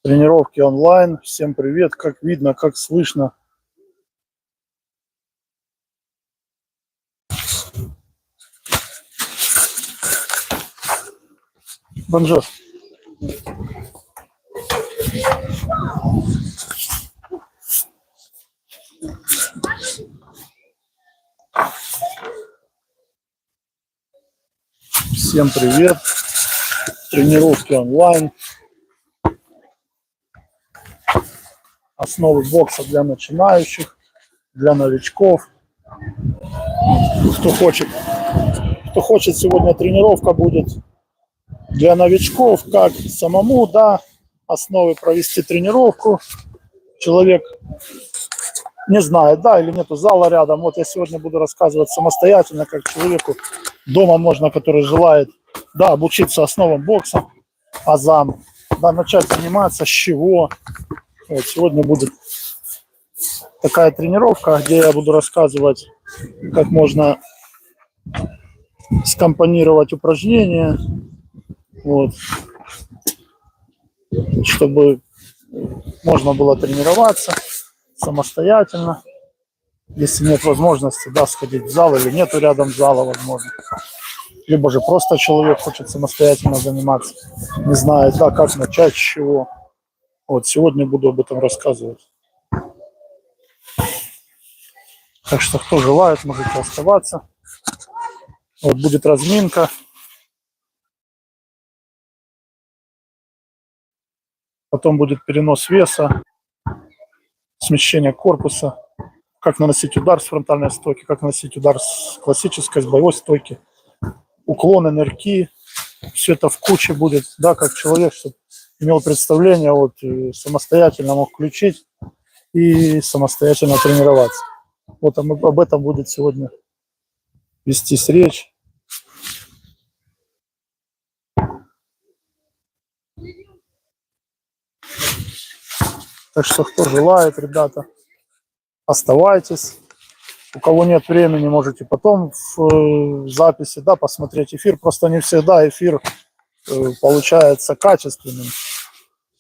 Тренировки онлайн. Всем привет. Как видно, как слышно. Бонжур. Всем привет. Тренировки онлайн. Основы бокса для начинающих, для новичков. Кто хочет сегодня тренировка будет для новичков, как самому, да, основы провести тренировку. Человек не знает, да, или нету зала рядом. Вот я сегодня буду рассказывать самостоятельно, как человеку дома можно, который желает, да, обучиться основам бокса, азам, да, начать заниматься с чего. Вот сегодня будет такая тренировка, где я буду рассказывать, как можно скомпонировать упражнения, вот, чтобы можно было тренироваться самостоятельно, если нет возможности, да, сходить в зал или нету рядом зала, возможно. Либо же просто человек хочет самостоятельно заниматься, не знает, да, как начать, с чего. Вот сегодня буду об этом рассказывать. Так что, кто желает, можете оставаться. Вот будет разминка. Потом будет перенос веса, смещение корпуса, как наносить удар с фронтальной стойки, как наносить удар с классической, с боевой стойки, уклоны, нырки. Все это в куче будет, да, как человек, чтобы имел представление, вот, самостоятельно мог включить и самостоятельно тренироваться. Вот об этом будет сегодня вестись речь. Так что, кто желает, ребята, оставайтесь. У кого нет времени, можете потом в записи, да, посмотреть эфир. Просто не всегда эфир получается качественным.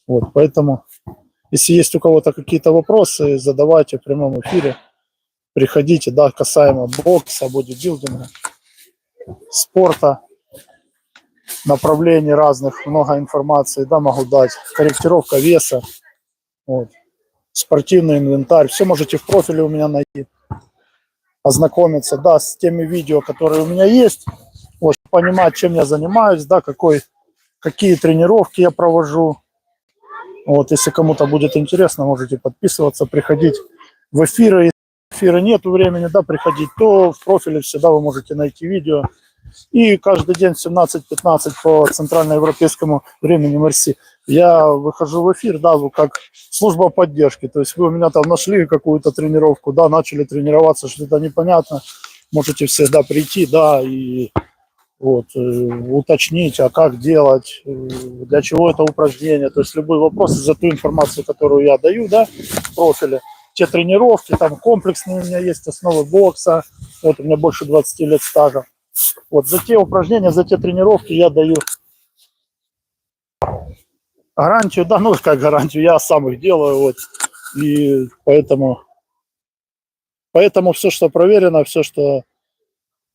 Вот, поэтому, если есть у кого-то какие-то вопросы, задавайте в прямом эфире. Приходите, да, касаемо бокса, бодибилдинга, спорта, направлений разных, много информации, да, могу дать. Корректировка веса, вот, спортивный инвентарь. Все можете в профиле у меня найти. Ознакомиться, да, с теми видео, которые у меня есть, вот, понимать, чем я занимаюсь, да, какие тренировки я провожу. Вот, если кому-то будет интересно, можете подписываться, приходить в эфиры. Если эфира нет времени, да, приходить, то в профиле всегда вы можете найти видео. И каждый день в 17:15 по центральноевропейскому времени МРС я выхожу в эфир, да, как служба поддержки. То есть вы у меня там нашли какую-то тренировку, да, начали тренироваться, что-то непонятно, можете всегда прийти, да, и вот, уточнить, а как делать, для чего это упражнение. То есть любой вопрос за ту информацию, которую я даю, да, в профиле. Те тренировки, там комплексные у меня есть, основы бокса, вот у меня больше 20 лет стажа. Вот за те упражнения, за те тренировки я даю гарантию, да, ну как гарантию, я сам их делаю, вот, и поэтому все, что проверено, все, что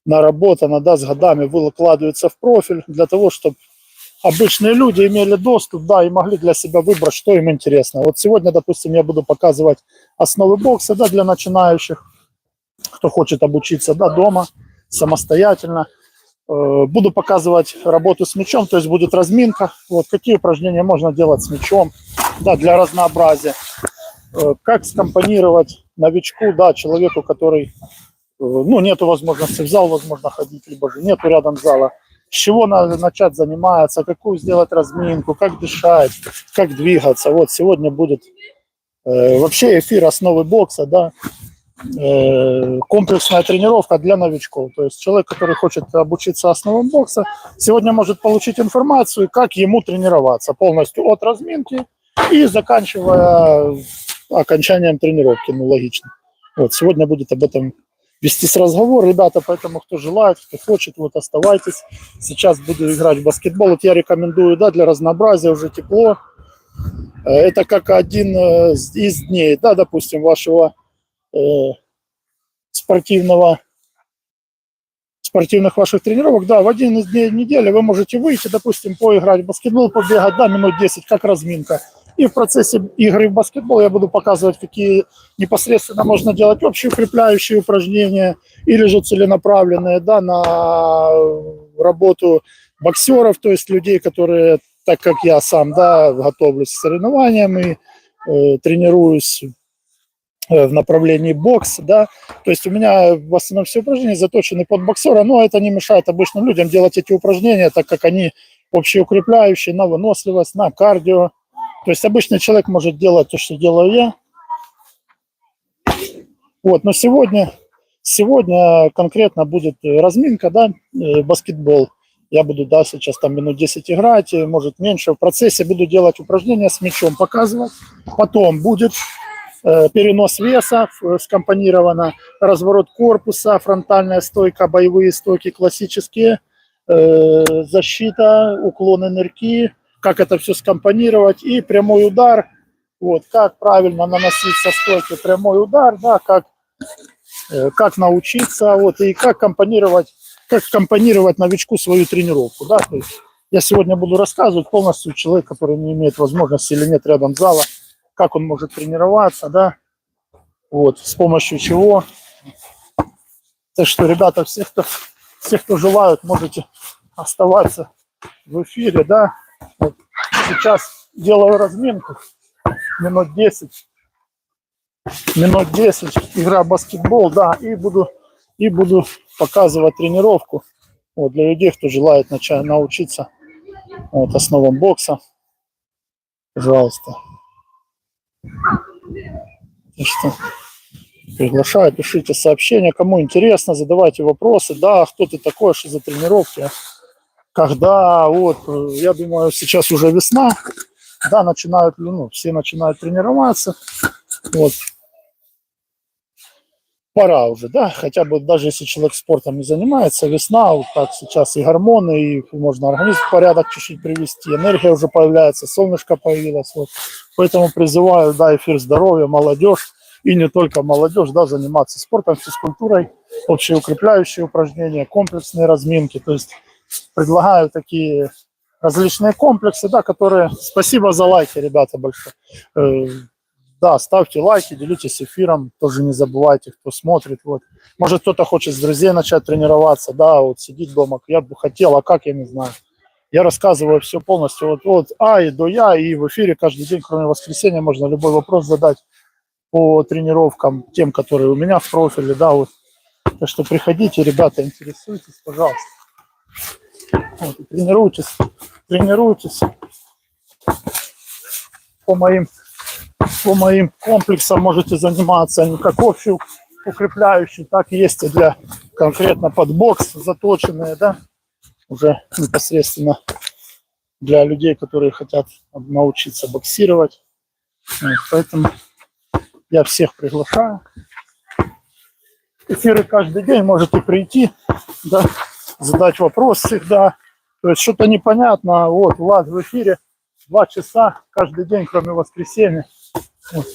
наработано, да, с годами, выкладывается в профиль для того, чтобы обычные люди имели доступ, да, и могли для себя выбрать, что им интересно. Вот сегодня, допустим, я буду показывать основы бокса, да, для начинающих, кто хочет обучиться, да, дома, самостоятельно. Буду показывать работу с мячом, то есть будет разминка, вот какие упражнения можно делать с мячом, да, для разнообразия, как скомпонировать новичку, да, человеку, который, ну, нету возможности в зал, возможно, ходить, либо же нету рядом зала, с чего надо начать заниматься, какую сделать разминку, как дышать, как двигаться. Вот сегодня будет вообще эфир основы бокса, да, комплексная тренировка для новичков. То есть человек, который хочет обучиться основам бокса, сегодня может получить информацию, как ему тренироваться полностью от разминки и заканчивая окончанием тренировки, ну логично. Вот сегодня будет об этом вестись разговор, ребята, поэтому кто желает, кто хочет, вот оставайтесь. Сейчас буду играть в баскетбол. Вот я рекомендую, да, для разнообразия, уже тепло. Это как один из дней, да, допустим, вашего спортивных ваших тренировок, да, в один из дней недели вы можете выйти, допустим, поиграть в баскетбол, побегать, да, минут 10, как разминка. И в процессе игры в баскетбол я буду показывать, какие непосредственно можно делать общеукрепляющие упражнения или же целенаправленные, да, на работу боксеров, то есть людей, которые, так как я сам, да, готовлюсь к соревнованиям и тренируюсь в направлении бокс, да, то есть у меня в основном все упражнения заточены под боксера, но это не мешает обычным людям делать эти упражнения, так как они общеукрепляющие на выносливость, на кардио. То есть обычный человек может делать то, что делаю я. Вот, но сегодня конкретно будет разминка, да, баскетбол. Я буду, да, сейчас там минут 10 играть, может меньше. В процессе буду делать упражнения с мячом, показывать. Потом будет перенос веса, скомпонировано разворот корпуса, фронтальная стойка, боевые стойки классические, защита, уклоны нырки, как это все скомпонировать, и прямой удар, вот, как правильно наносить со стойки прямой удар, да, как научиться, вот, и как компонировать новичку свою тренировку, да, то есть я сегодня буду рассказывать полностью человек, который не имеет возможности или нет рядом зала, как он может тренироваться, да, вот, с помощью чего. Так что, ребята, все, кто желают, можете оставаться в эфире, да. Вот. Сейчас делаю разминку, минут 10, игра в баскетбол, да, и буду показывать тренировку, вот, для людей, кто желает научиться, вот, основам бокса. Пожалуйста. Что, приглашаю, пишите сообщения, кому интересно, задавайте вопросы. Да, кто ты такой, что за тренировки, когда, вот, я думаю, сейчас уже весна, да, все начинают тренироваться, вот, пора уже, да, хотя бы даже если человек спортом не занимается, весна, вот так сейчас и гормоны, и можно организм в порядок чуть-чуть привести, энергия уже появляется, солнышко появилось, вот, поэтому призываю, да, эфир здоровья, молодежь, и не только молодежь, да, заниматься спортом, физкультурой, общеукрепляющие упражнения, комплексные разминки, то есть предлагаю такие различные комплексы, да, которые... Спасибо за лайки, ребята, большое. Да, ставьте лайки, делитесь эфиром, тоже не забывайте, кто смотрит, вот. Может, кто-то хочет с друзей начать тренироваться, да, вот сидит дома, я бы хотел, а как, я не знаю. Я рассказываю все полностью от А и до Я, и в эфире каждый день, кроме воскресенья, можно любой вопрос задать по тренировкам, тем, которые у меня в профиле, да, вот. Так что приходите, ребята, интересуйтесь, пожалуйста. Вот, тренируйтесь по моим комплексам можете заниматься, они как общие укрепляющие, так и есть и для конкретно под бокс заточенные, да, уже непосредственно для людей, которые хотят научиться боксировать. Вот, поэтому я всех приглашаю. Эфиры каждый день, можете прийти, да, задать вопрос всегда. То есть что-то непонятно, вот, Влад в эфире 2 часа каждый день, кроме воскресенья. Вот.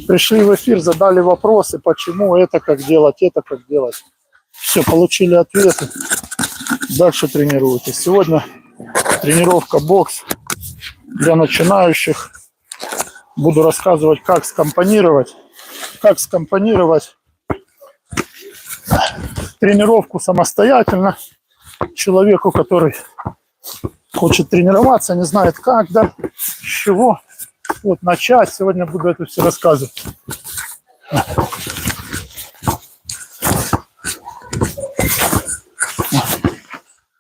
Пришли в эфир, задали вопросы, почему это как делать, Все, получили ответы. Дальше тренируйтесь. Сегодня тренировка бокс для начинающих. Буду рассказывать, как скомпонировать тренировку самостоятельно человеку, который хочет тренироваться, не знает как, да, с чего. Вот начать. Сегодня буду это все рассказывать.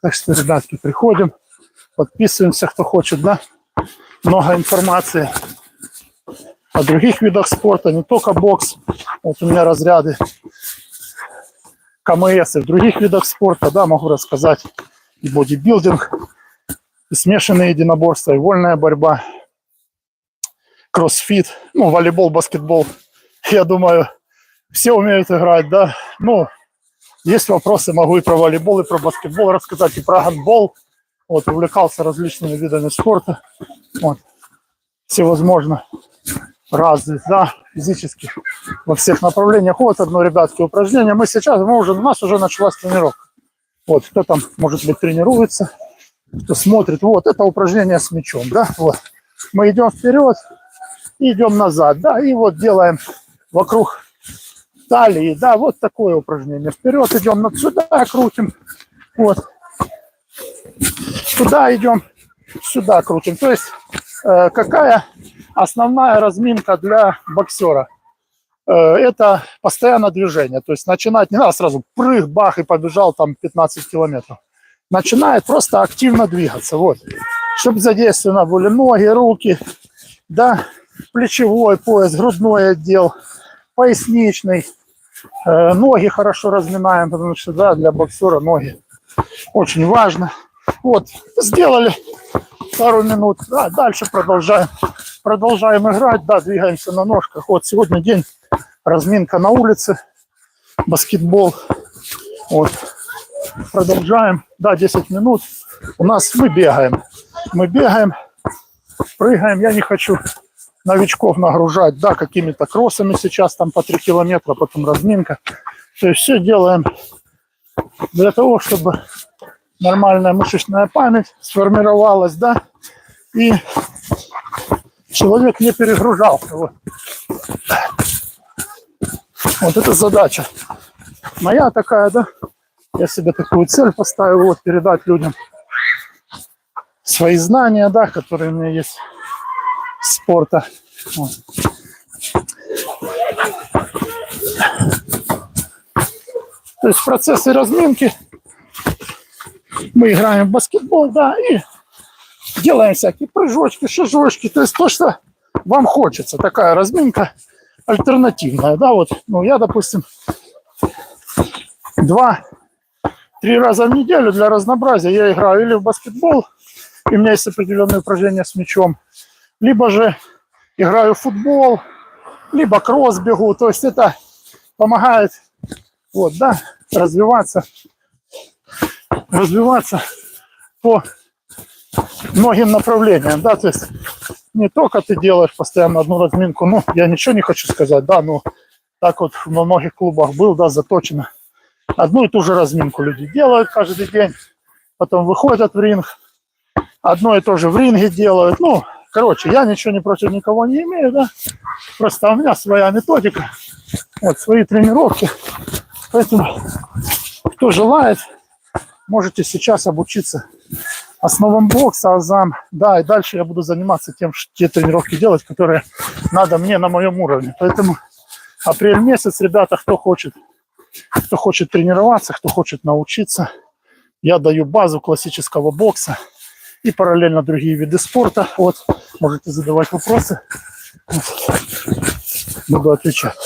Так что, ребятки, приходим, подписываемся, кто хочет, да. Много информации о других видах спорта, не только бокс. Вот у меня разряды КМС и в других видах спорта, да, могу рассказать и бодибилдинг, и смешанные единоборства, и вольная борьба, кроссфит, ну, волейбол, баскетбол. Я думаю, все умеют играть, да. Ну, есть вопросы, могу и про волейбол, и про баскетбол рассказать, и про гандбол. Вот, увлекался различными видами спорта. Вот. всевозможно разных, да, физических во всех направлениях. Вот одно, ребятки, упражнение. У нас уже началась тренировка. Вот, кто там, может быть, тренируется, кто смотрит. Вот, это упражнение с мячом, да, вот. Мы идем вперед, идем назад, да, и вот делаем вокруг талии, да, вот такое упражнение. Вперед идем, сюда крутим, вот. Туда идем, сюда крутим. То есть, какая основная разминка для боксера? Это постоянное движение. То есть начинать не надо сразу прыг, бах и побежал там 15 километров. Начинает просто активно двигаться. Вот. Чтобы задействованы были ноги, руки, да, плечевой пояс, грудной отдел, поясничный. Ноги хорошо разминаем, потому что, да, для боксера ноги очень важно. Вот, сделали пару минут, да, дальше продолжаем играть, да, двигаемся на ножках. Вот сегодня день разминка на улице, баскетбол. Вот, продолжаем, да, 10 минут. Мы бегаем, прыгаем. Я не хочу новичков нагружать, да, какими-то кроссами сейчас там по 3 километра, потом разминка. То есть все делаем для того, чтобы нормальная мышечная память сформировалась, да, и человек не перегружался. Вот. Вот это задача моя такая, да. Я себе такую цель поставил, вот, передать людям свои знания, да, которые у меня есть с спорта. Вот. То есть в процессе разминки мы играем в баскетбол, да, и делаем всякие прыжочки, шажочки. То есть то, что вам хочется. Такая разминка альтернативная, да, вот. Ну, я, допустим, 2-3 раза в неделю для разнообразия я играю или в баскетбол, и у меня есть определенные упражнения с мячом, либо же играю в футбол, либо кросс бегу. То есть это помогает, вот, да, развиваться по многим направлениям, да, то есть не только ты делаешь постоянно одну разминку, ну, я ничего не хочу сказать, да, но так вот во многих клубах был, да, заточено. Одну и ту же разминку люди делают каждый день, потом выходят в ринг, одно и то же в ринге делают. Ну, короче, я ничего не против никого не имею, да, просто у меня своя методика, вот, свои тренировки, поэтому кто желает, можете сейчас обучиться основам бокса, азам, да, и дальше я буду заниматься те тренировки делать, которые надо мне на моем уровне. Поэтому апрель месяц, ребята, кто хочет тренироваться, кто хочет научиться, я даю базу классического бокса и параллельно другие виды спорта. Вот, можете задавать вопросы, буду отвечать.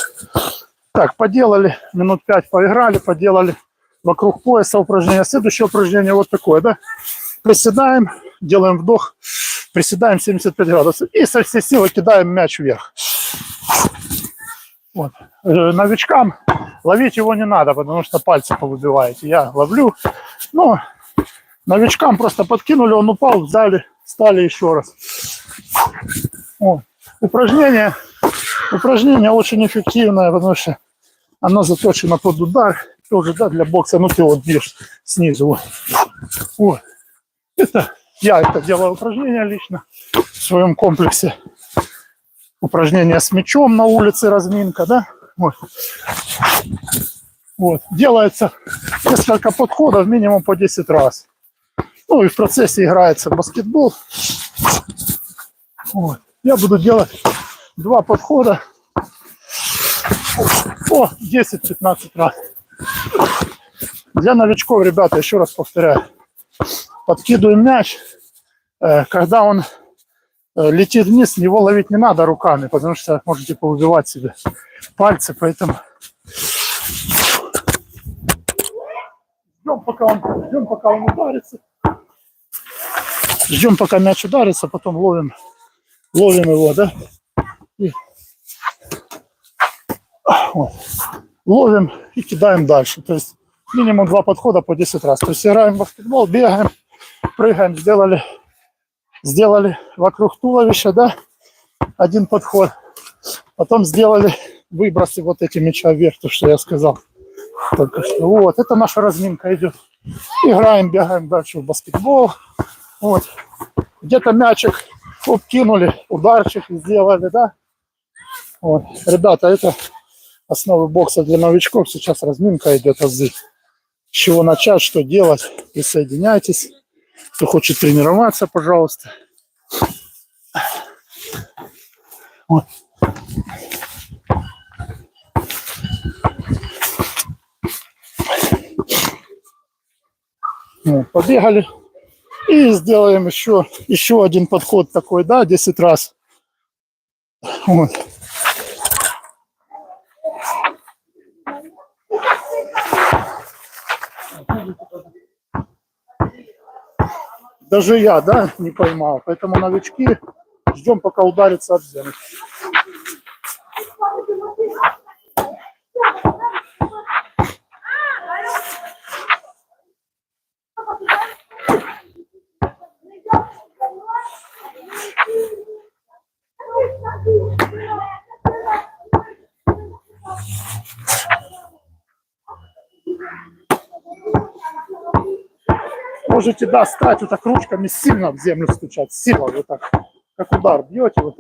Так, поделали, минут 5 поиграли, поделали вокруг пояса упражнение. Следующее упражнение вот такое, да. Приседаем, делаем вдох, приседаем 75 градусов и со всей силы кидаем мяч вверх. Вот. Новичкам ловить его не надо, потому что пальцы повыбиваете. Я ловлю, но новичкам просто подкинули, он упал, взяли, стали еще раз. Вот. Упражнение очень эффективное, потому что оно заточено под удар. Тоже, да, для бокса. Ну, ты вот бьешь снизу. Вот. Вот. Я делаю упражнения лично в своем комплексе. Упражнения с мячом на улице, разминка, да. Вот. Вот. Делается несколько подходов, минимум по 10 раз. Ну и в процессе играется баскетбол. Вот. Я буду делать 2 подхода по 10-15 раз. Для новичков, ребята, еще раз повторяю, подкидываем мяч, когда он летит вниз, его ловить не надо руками, потому что можете повыбивать себе пальцы, поэтому ждем, пока он ударится, ждем, пока мяч ударится, потом ловим его, да, и вот. Ловим и кидаем дальше. То есть минимум 2 подхода по 10 раз. То есть играем в баскетбол, бегаем, прыгаем, сделали вокруг туловища, да, один подход. Потом сделали выбросы вот эти мяча вверх, то, что я сказал только что. Вот, это наша разминка идет. Играем, бегаем дальше в баскетбол. Вот. Где-то мячик кинули, ударчик сделали, да. Вот. Ребята, это основы бокса для новичков. Сейчас разминка идет, азы. С чего начать, что делать, присоединяйтесь. Кто хочет тренироваться, пожалуйста. Вот. Вот, побегали. И сделаем еще один подход такой, да, 10 раз. Вот. Даже я, да, не поймал. Поэтому новички ждем, пока ударится об землю. Можете, да, стать вот так ручками, сильно в землю стучать, сила вот так, как удар бьете, вот,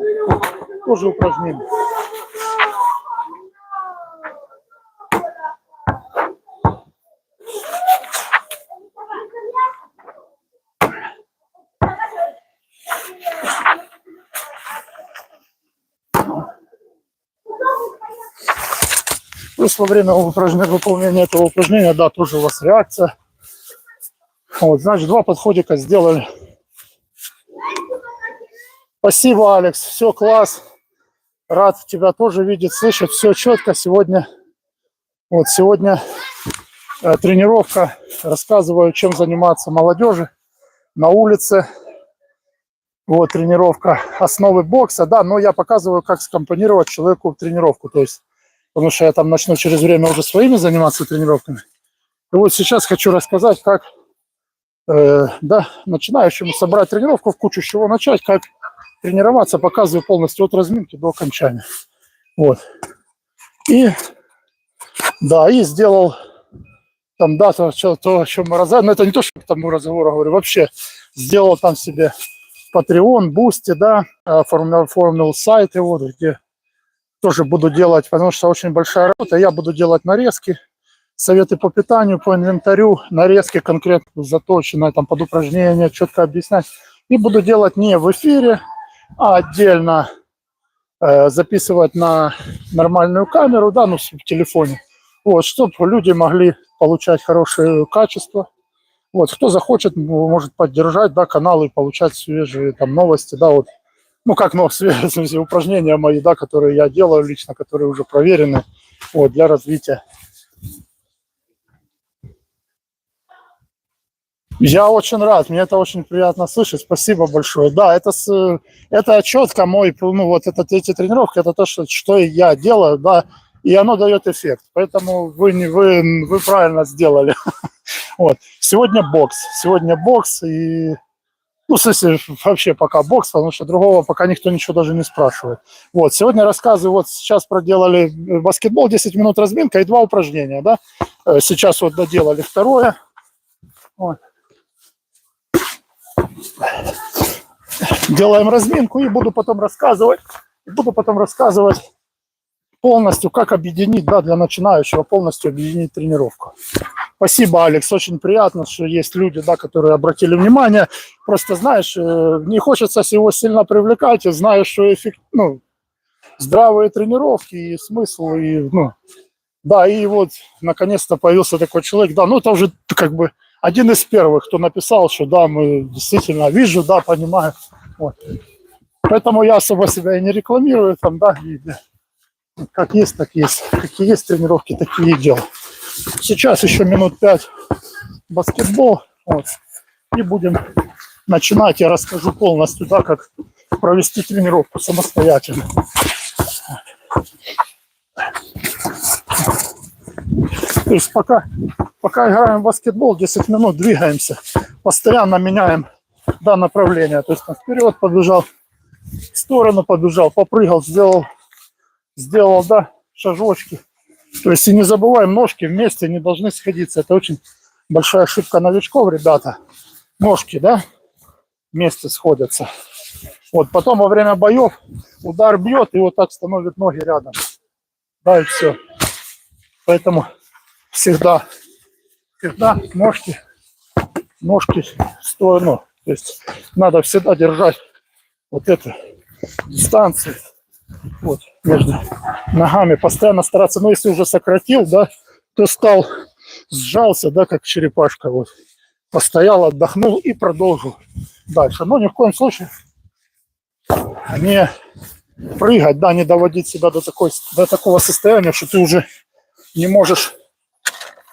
тоже упражнение. Плюс во время выполнения этого упражнения, да, тоже у вас реакция. Вот, значит, 2 подходика сделали. Спасибо, Алекс. Все, класс. Рад тебя тоже видеть, слышать. Все четко. Сегодня тренировка. Рассказываю, чем заниматься молодежи на улице. Вот тренировка основы бокса. Да, но я показываю, как скомпонировать человеку тренировку. То есть, потому что я там начну через время уже своими заниматься тренировками. И вот сейчас хочу рассказать, как начинающему собрать тренировку в кучу, с чего начать, как тренироваться, показываю полностью от разминки до окончания. Вот. И сделал там, да, то, о чем мы разговаривали, но это не то, что к тому разговору говорю, вообще сделал там себе Patreon, Boosty, да, оформил сайты, вот, где тоже буду делать, потому что очень большая работа, я буду делать нарезки, советы по питанию, по инвентарю, нарезки конкретно заточенные там под упражнения, четко объяснять. И буду делать не в эфире, а отдельно записывать на нормальную камеру, да, ну, в телефоне. Вот, чтобы люди могли получать хорошее качество. Вот, кто захочет, может поддержать, да, канал и получать свежие там новости, да, вот. Ну, как, свежие упражнения мои, да, которые я делаю лично, которые уже проверены, вот, для развития. Я очень рад, мне это очень приятно слышать, спасибо большое. Да, это четко мой, ну вот эти тренировки, это то, что я делаю, да, и оно дает эффект. Поэтому вы правильно сделали. Вот. Сегодня бокс и, ну, в смысле, вообще пока бокс, потому что другого пока никто ничего даже не спрашивает. Вот, сегодня рассказываю, вот сейчас проделали баскетбол, 10 минут разминка и 2 упражнения, да. Сейчас вот доделали второе. Вот. Делаем разминку и буду потом рассказывать полностью, как объединить, да, для начинающего полностью объединить тренировку. Спасибо, Алекс, очень приятно, что есть люди, да, которые обратили внимание. Просто, знаешь, не хочется его сильно привлекать, и знаешь, что здравые тренировки и смысл, и, ну, да, и вот наконец-то появился такой человек, да, ну это уже как бы один из первых, кто написал, что да, мы действительно вижу, да, понимаю. Вот. Поэтому я особо себя и не рекламирую, там, да, и, как есть, так есть. Какие есть тренировки, такие и делаю. Сейчас еще минут 5 баскетбол, вот, и будем начинать. Я расскажу полностью, да, как провести тренировку самостоятельно. То есть пока играем в баскетбол, 10 минут двигаемся, постоянно меняем, да, направление. То есть вперед побежал, в сторону побежал, попрыгал, сделал, да, шажочки. То есть и не забываем, ножки вместе не должны сходиться. Это очень большая ошибка новичков, ребята. Ножки, да, вместе сходятся. Вот, потом во время боев удар бьет и вот так становит ноги рядом. Да, и все. Поэтому всегда ножки в сторону. То есть надо всегда держать вот эту дистанцию вот между ногами, постоянно стараться. Но если уже сократил, да, то сжался, да, как черепашка. Вот. Постоял, отдохнул и продолжил дальше. Но ни в коем случае не прыгать, да, не доводить себя до такого состояния, что ты уже не можешь.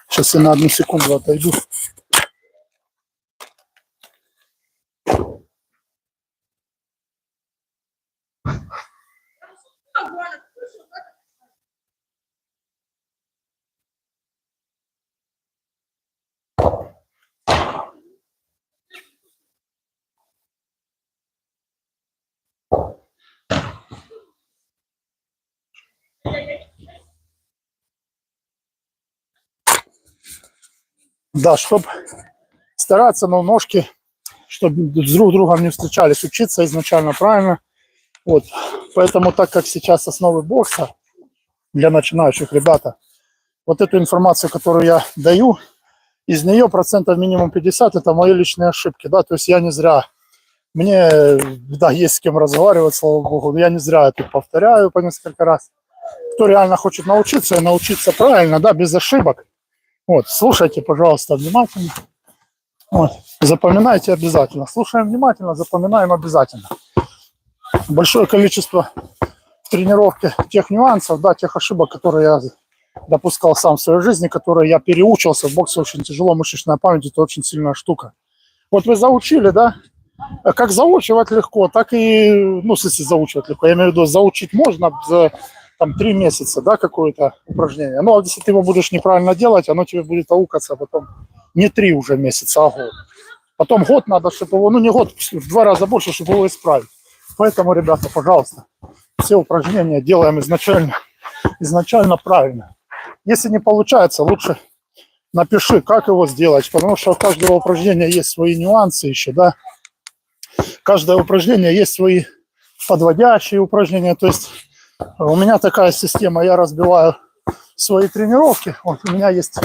Сейчас я на 1 секунду отойду. Да, чтобы стараться, но ножки, чтобы друг другом не встречались, учиться изначально правильно. Вот. Поэтому, так как сейчас основы бокса для начинающих, ребята, вот эту информацию, которую я даю, из нее процентов минимум 50 это мои личные ошибки, да, то есть я не зря, мне, да, есть с кем разговаривать, слава богу, я не зря это повторяю по несколько раз. Кто реально хочет научиться и научиться правильно, да, без ошибок, вот, слушайте, пожалуйста, внимательно, вот, запоминайте обязательно, слушаем внимательно, запоминаем обязательно. Большое количество в тренировке тех нюансов, да, тех ошибок, которые я допускал сам в своей жизни, которые я переучился. В боксе очень тяжело, мышечная память – это очень сильная штука. Вот вы заучили, да? Как заучивать легко, так и, ну, в смысле заучивать легко. Я имею в виду, заучить можно за там 3 месяца, да, какое-то упражнение. Но если ты его будешь неправильно делать, оно тебе будет аукаться, а потом не 3 уже месяца, а год. Потом год надо, чтобы его, ну не год, в 2 раза больше, чтобы его исправить. Поэтому, ребята, пожалуйста, все упражнения делаем изначально правильно. Если не получается, лучше напиши, как его сделать, потому что у каждого упражнения есть свои нюансы еще, да. Каждое упражнение есть свои подводящие упражнения, то есть у меня такая система, я разбиваю свои тренировки, вот у меня есть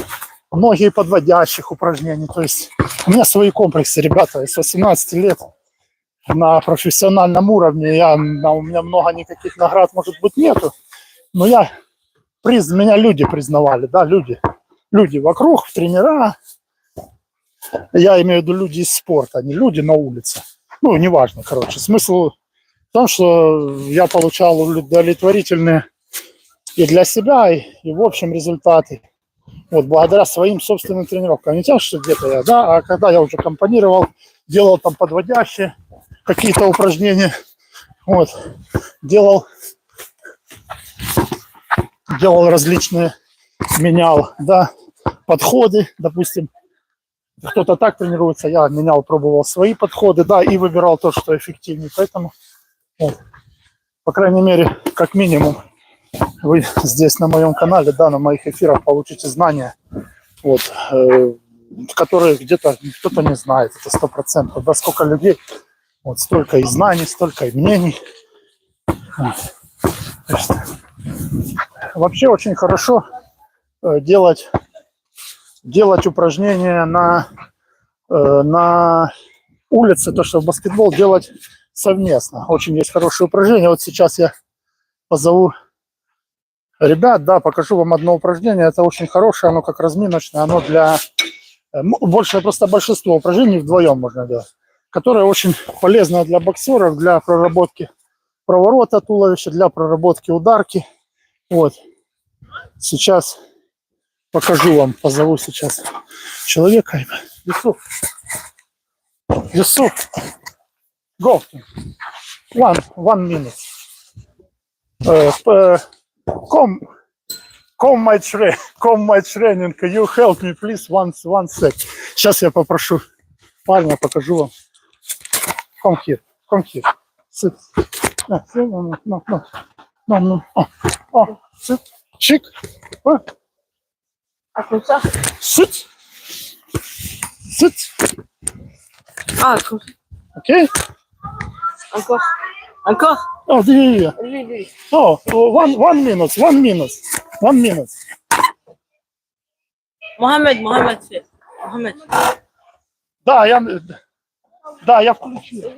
многие подводящих упражнений, то есть у меня свои комплексы, ребята, с 18 лет на профессиональном уровне, у меня много никаких наград, может быть, нету, но меня люди признавали, да, люди вокруг, тренера, я имею в виду люди из спорта, не люди на улице, ну, неважно, короче, смысл в том, что я получал удовлетворительные и для себя, и в общем результаты, вот, благодаря своим собственным тренировкам, не тем, что где-то я, да, а когда я уже компонировал, делал там подводящие какие-то упражнения, вот, делал различные, менял, да, подходы, допустим, кто-то так тренируется, я менял, пробовал свои подходы, да, и выбирал то, что эффективнее, поэтому, вот, по крайней мере, как минимум, вы здесь на моем канале, да, на моих эфирах получите знания, вот, которые где-то кто-то не знает, это 100%, да, сколько людей, вот, столько и знаний, столько и мнений, вот. Вообще очень хорошо делать упражнения на улице, то, что в баскетбол делать совместно. Очень есть хорошие упражнения. Вот сейчас я позову ребят, да, покажу вам одно упражнение. Это очень хорошее, оно как разминочное, оно для... просто большинство упражнений вдвоем можно делать, которое очень полезно для боксеров, для проработки проворота туловища, для проработки ударки. Вот. Сейчас покажу вам, позову сейчас человека. Юсуф, go. One minute. Come my training. You help me, please, one sec. Сейчас я попрошу парня, покажу вам. Come here. Sit. На, sit. Чик. А куда? Sit. Sit. Тут. Okay? Encore. Encore? Oh, yeah. Oui. Oh, 1 minute. Mohamed. Mohamed. Да, я включил.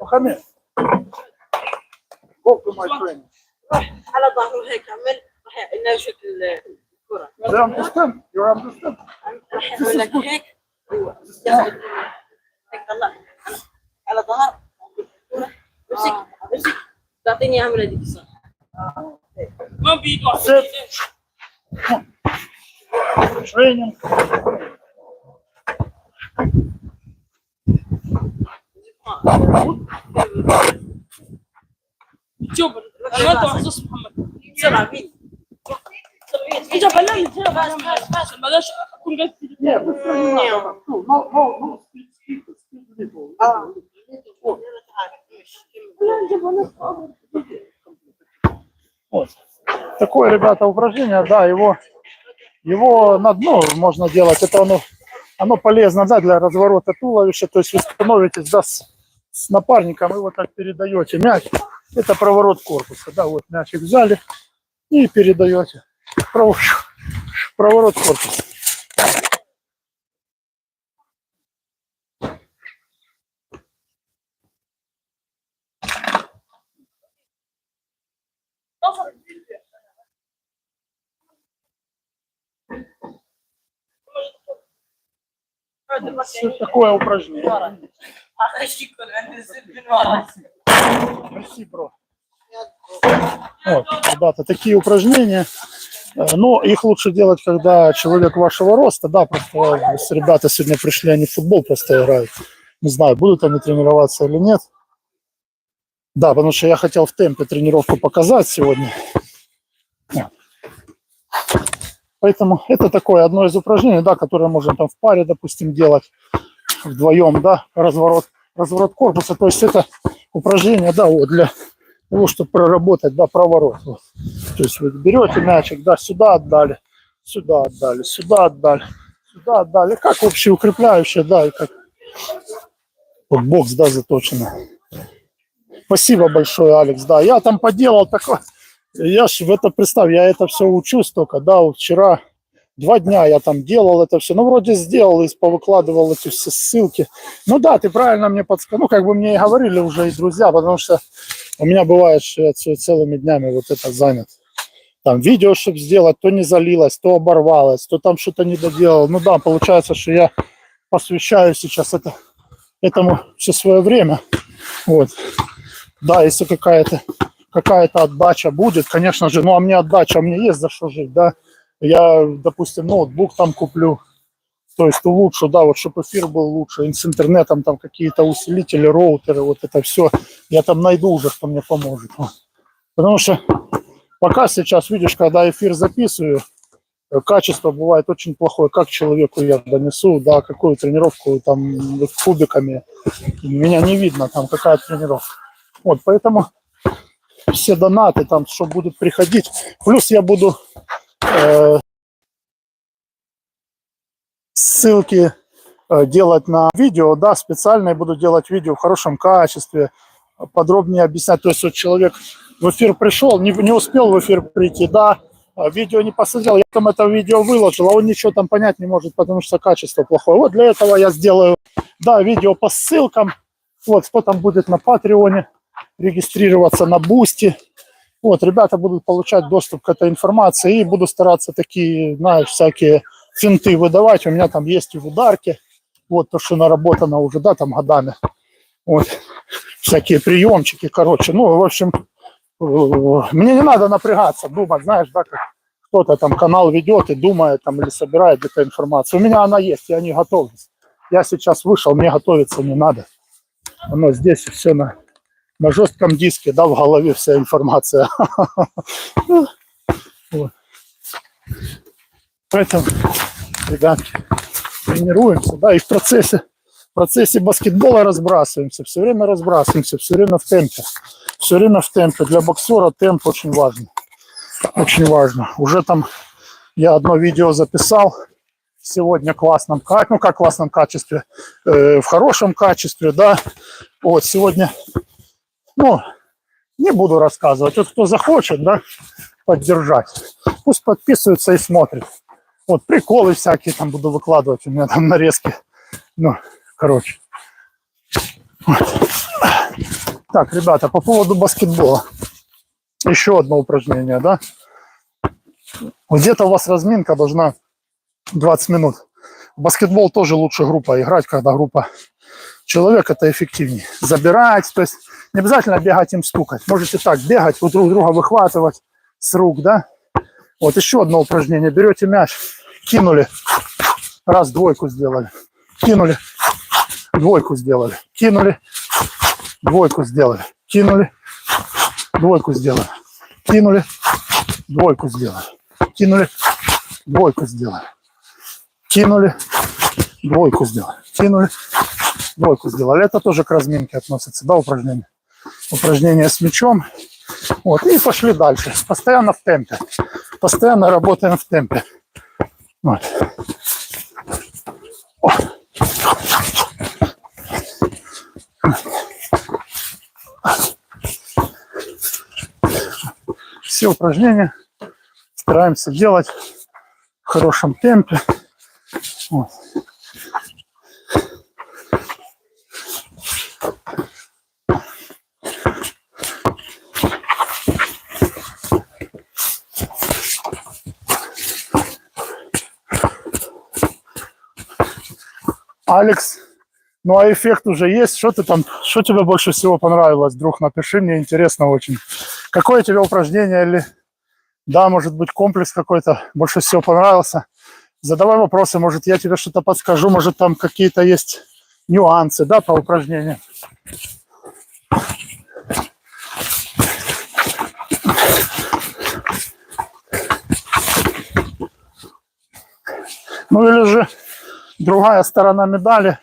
Мухаммед. Go to my friend. على ظهره هيك عمل راح ينرشك الكرة. You understand? راح يعمل لك هيك. ايوه. هيك طلع على ظهر امسك تعطيني اياها من هذيك الصح. ما بيقع. Training. شوف انا انت محظوظ محمد بسرعه مين انت بلغني بسرعه بس ما داش اكون قلت Yeah, but no, speak little. Вот. Такое, ребята, упражнение, да, его на дно можно делать, это оно полезно, да, для разворота туловища, то есть вы становитесь, да, с напарником и вот так передаете мяч, это проворот корпуса, да, вот мячик взяли и передаете, проворот корпуса. Такое упражнение. Спасибо, бро. Вот, ребята, такие упражнения. Но их лучше делать, когда человек вашего роста. Да, просто ребята сегодня пришли, они в футбол просто играют. Не знаю, будут они тренироваться или нет. Да, потому что я хотел в темпе тренировку показать сегодня. Поэтому это такое одно из упражнений, да, которое можно там в паре, допустим, делать вдвоем, да, разворот корпуса. То есть это упражнение, да, вот для того, чтобы проработать, да, проворот. Вот. То есть вы берете мячик, да, сюда отдали, сюда отдали, сюда отдали, сюда отдали. Как общеукрепляющее, да, и как вот бокс, да, заточено. Спасибо большое, Алекс, да. Я там поделал такое. Я ж в это, представь, я это все учусь только, да, вот вчера 2 дня я там делал это все, ну, вроде сделал и повыкладывал эти все ссылки. Ну да, ты правильно мне подсказал, ну, как бы мне и говорили уже и друзья, потому что у меня бывает, что я целыми днями вот это занят. Там видео, чтобы сделать, то не залилось, то оборвалось, то там что-то не доделал. Ну да, получается, что я посвящаю сейчас этому все свое время. Вот. Да, если какая-то отдача будет, конечно же, ну, а мне отдача, у меня есть за что жить, да. Я, допустим, ноутбук там куплю, то есть улучшу, да, вот чтобы эфир был лучше, с интернетом там какие-то усилители, роутеры, вот это все, я там найду уже, что мне поможет. Потому что пока сейчас, видишь, когда эфир записываю, качество бывает очень плохое, как человеку я донесу, да, какую тренировку там кубиками, меня не видно, там какая тренировка. Вот, поэтому все донаты там, что будут приходить, плюс я буду ссылки делать на видео, да, специально я буду делать видео в хорошем качестве, подробнее объяснять. То есть вот человек в эфир пришел, не успел в эфир прийти, да, видео не посмотрел, я там это видео выложил, а он ничего там понять не может, потому что качество плохое. Вот для этого я сделаю, да, видео по ссылкам, вот, кто там будет на Патреоне, регистрироваться на Бусти. Вот, ребята будут получать доступ к этой информации и буду стараться такие, знаешь, всякие финты выдавать. У меня там есть и в ударке, вот, то, что наработано уже, да, там годами. Вот, всякие приемчики, короче. Ну, в общем, мне не надо напрягаться, думать, знаешь, да, как кто-то там канал ведет и думает там или собирает где-то информацию. У меня она есть, я не готов. Я сейчас вышел, мне готовиться не надо. Оно здесь и все на жестком диске, да, в голове вся информация. Поэтому, ребятки, тренируемся, да, и в процессе В процессе баскетбола разбрасываемся, все время разбрасываемся, все время в темпе. Все время в темпе. Для боксера темп очень важен. Очень важно. Уже там я одно видео записал сегодня в классном, ну как в классном качестве, в хорошем качестве, да. Вот сегодня, ну, не буду рассказывать. Вот кто захочет, да, поддержать, пусть подписывается и смотрит. Вот приколы всякие там буду выкладывать, у меня там нарезки. Ну, короче. Вот. Так, ребята, по поводу баскетбола. Еще одно упражнение, да. Где-то у вас разминка должна 20 минут. В баскетбол тоже лучше группа играть, когда группа человек, это эффективнее. Забирать, то есть не обязательно бегать им стукать. Можете так бегать, вот друг друга выхватывать с рук, да. Вот еще одно упражнение. Берете мяч, кинули, раз, двойку сделали. Кинули, двойку сделали. Кинули, двойку сделали. Кинули, двойку сделали. Кинули, двойку сделали. Кинули, двойку сделали. Кинули, двойку сделали. Кинули, двойку сделали. Это тоже к разминке относится, да, упражнение. Упражнение с мячом. Вот, и пошли дальше. Постоянно в темпе. Постоянно работаем в темпе. Вот. Все упражнения стараемся делать в хорошем темпе. Вот. Алекс, ну а эффект уже есть? Что ты там, что тебе больше всего понравилось, друг? Напиши, мне интересно очень. Какое тебе упражнение или, да, может быть, комплекс какой-то больше всего понравился? Задавай вопросы, может, я тебе что-то подскажу, может, там какие-то есть нюансы, да, по упражнениям. Ну или же другая сторона медали,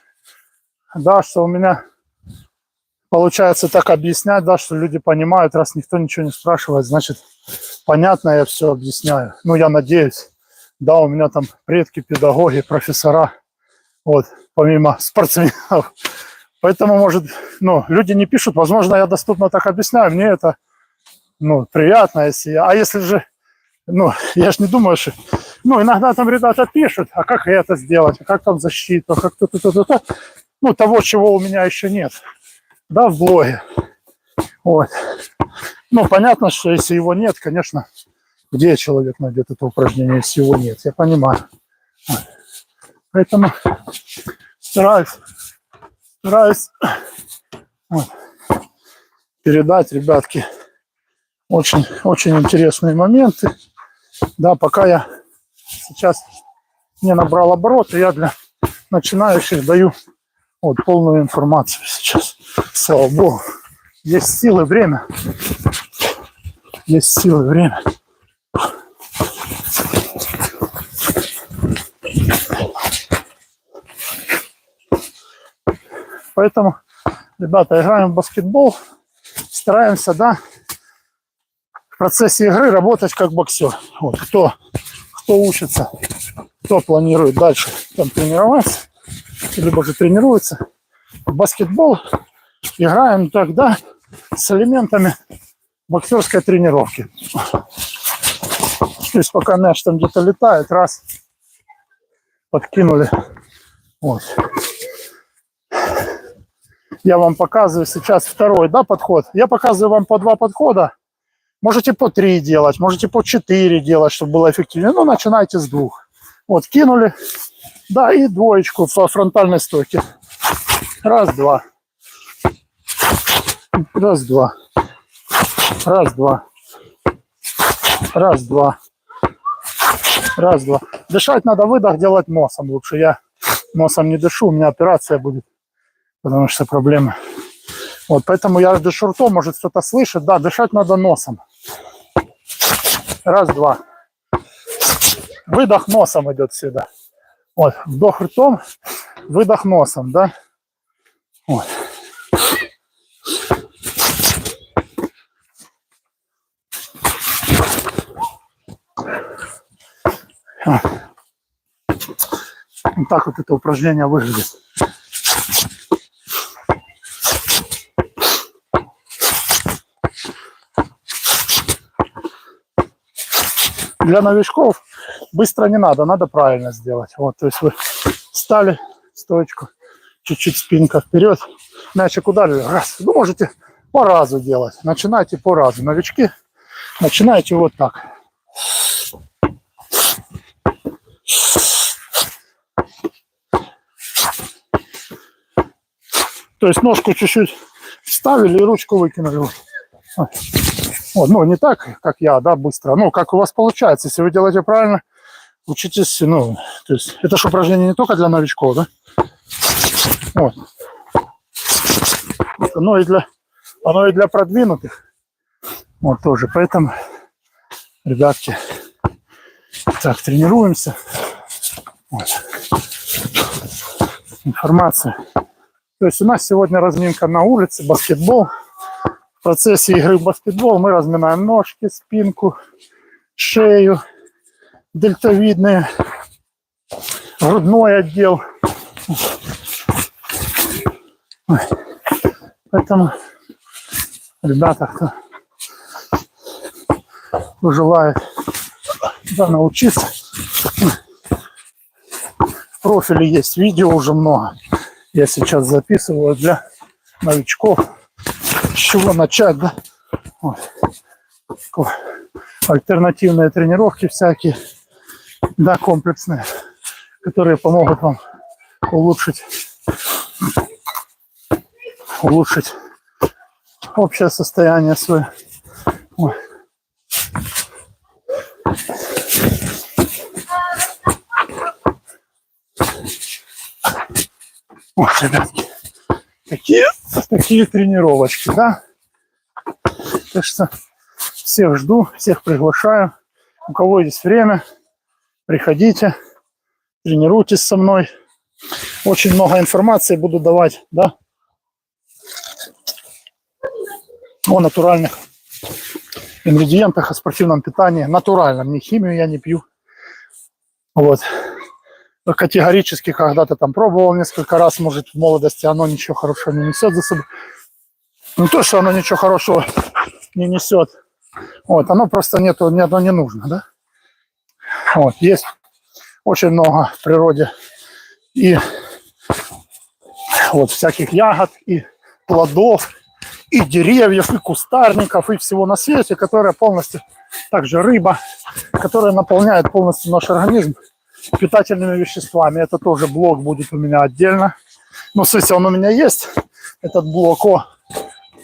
да, что у меня получается так объяснять, да, что люди понимают, раз никто ничего не спрашивает, значит, понятно, я все объясняю. Ну, я надеюсь. Да, у меня там предки, педагоги, профессора, вот, помимо спортсменов. Поэтому, может, ну, люди не пишут, возможно, я доступно так объясняю, мне это, ну, приятно, если я... А если же, ну, я же не думаю, что... Ну, иногда там ребята пишут, а как это сделать, а как там защита, как то-то. Ну, того, чего у меня еще нет, да, в блоге. Вот. Ну, понятно, что если его нет, конечно, где человек найдет это упражнение, если его нет, я понимаю. Поэтому стараюсь вот, передать, ребятки, очень интересные моменты. Да, пока я сейчас не набрал обороты, я для начинающих даю вот полную информацию сейчас. Слава Богу. Есть силы, время. Есть силы, время. Поэтому, ребята, играем в баскетбол, стараемся, да, в процессе игры работать как боксер. Вот, кто учится, кто планирует дальше там тренироваться, либо же тренируется в баскетбол, играем тогда с элементами боксерской тренировки. То есть пока мяч там где-то летает, раз, подкинули. Вот. Я вам показываю сейчас второй, да, подход. Я показываю вам по 2 подхода. Можете по 3 делать, можете по 4 делать, чтобы было эффективнее. Ну, начинайте с 2. Вот, кинули. Да, и двоечку по фронтальной стойке. Раз, два. Раз, два. Раз, два. Раз, два. Раз, два. Дышать надо, выдох делать носом лучше. Я носом не дышу, у меня операция будет. Потому что проблемы. Вот, поэтому я дышу ртом, может кто-то слышит. Да, дышать надо носом. Раз, два. Выдох носом идет всегда. Вот, вдох ртом, выдох носом, да. Вот. Вот так вот это упражнение выглядит. Для новичков быстро не надо, надо правильно сделать. Вот, то есть вы встали, стоечку, чуть-чуть спинка вперед, мячик ударили, раз. Вы можете по разу делать. Начинайте по разу. Новички, начинайте вот так. То есть ножку чуть-чуть вставили и ручку выкинули. Вот, ну, не так, как я, да, быстро. Ну, как у вас получается. Если вы делаете правильно, учитесь, ну, то есть это же упражнение не только для новичков, да? Вот. Оно и для продвинутых. Вот тоже. Поэтому, ребятки, так, тренируемся. Вот. Информация. То есть у нас сегодня разминка на улице, баскетбол. В процессе игры в баскетбол мы разминаем ножки, спинку, шею, дельтовидные, грудной отдел. Поэтому, ребята, кто желает научиться, в профиле есть видео уже много. Я сейчас записываю для новичков, с чего начать, да? Вот. Альтернативные тренировки всякие, да, комплексные, которые помогут вам улучшить общее состояние свое. Вот. Вот, ребятки, такие тренировочки, да? Так что всех жду, всех приглашаю. У кого есть время, приходите, тренируйтесь со мной. Очень много информации буду давать, да? О натуральных ингредиентах, о спортивном питании. Натуральном, не химию я не пью. Вот. Категорически когда-то там пробовал несколько раз, может, в молодости, оно ничего хорошего не несет за собой. Не то, что оно ничего хорошего не несет. Вот, оно просто оно не нужно, да? Вот, есть очень много в природе и вот всяких ягод, и плодов, и деревьев, и кустарников, и всего на свете, которые полностью, также рыба, которая наполняет полностью наш организм питательными веществами. Это тоже блок будет у меня отдельно. Ну, в смысле, он у меня есть, этот блок о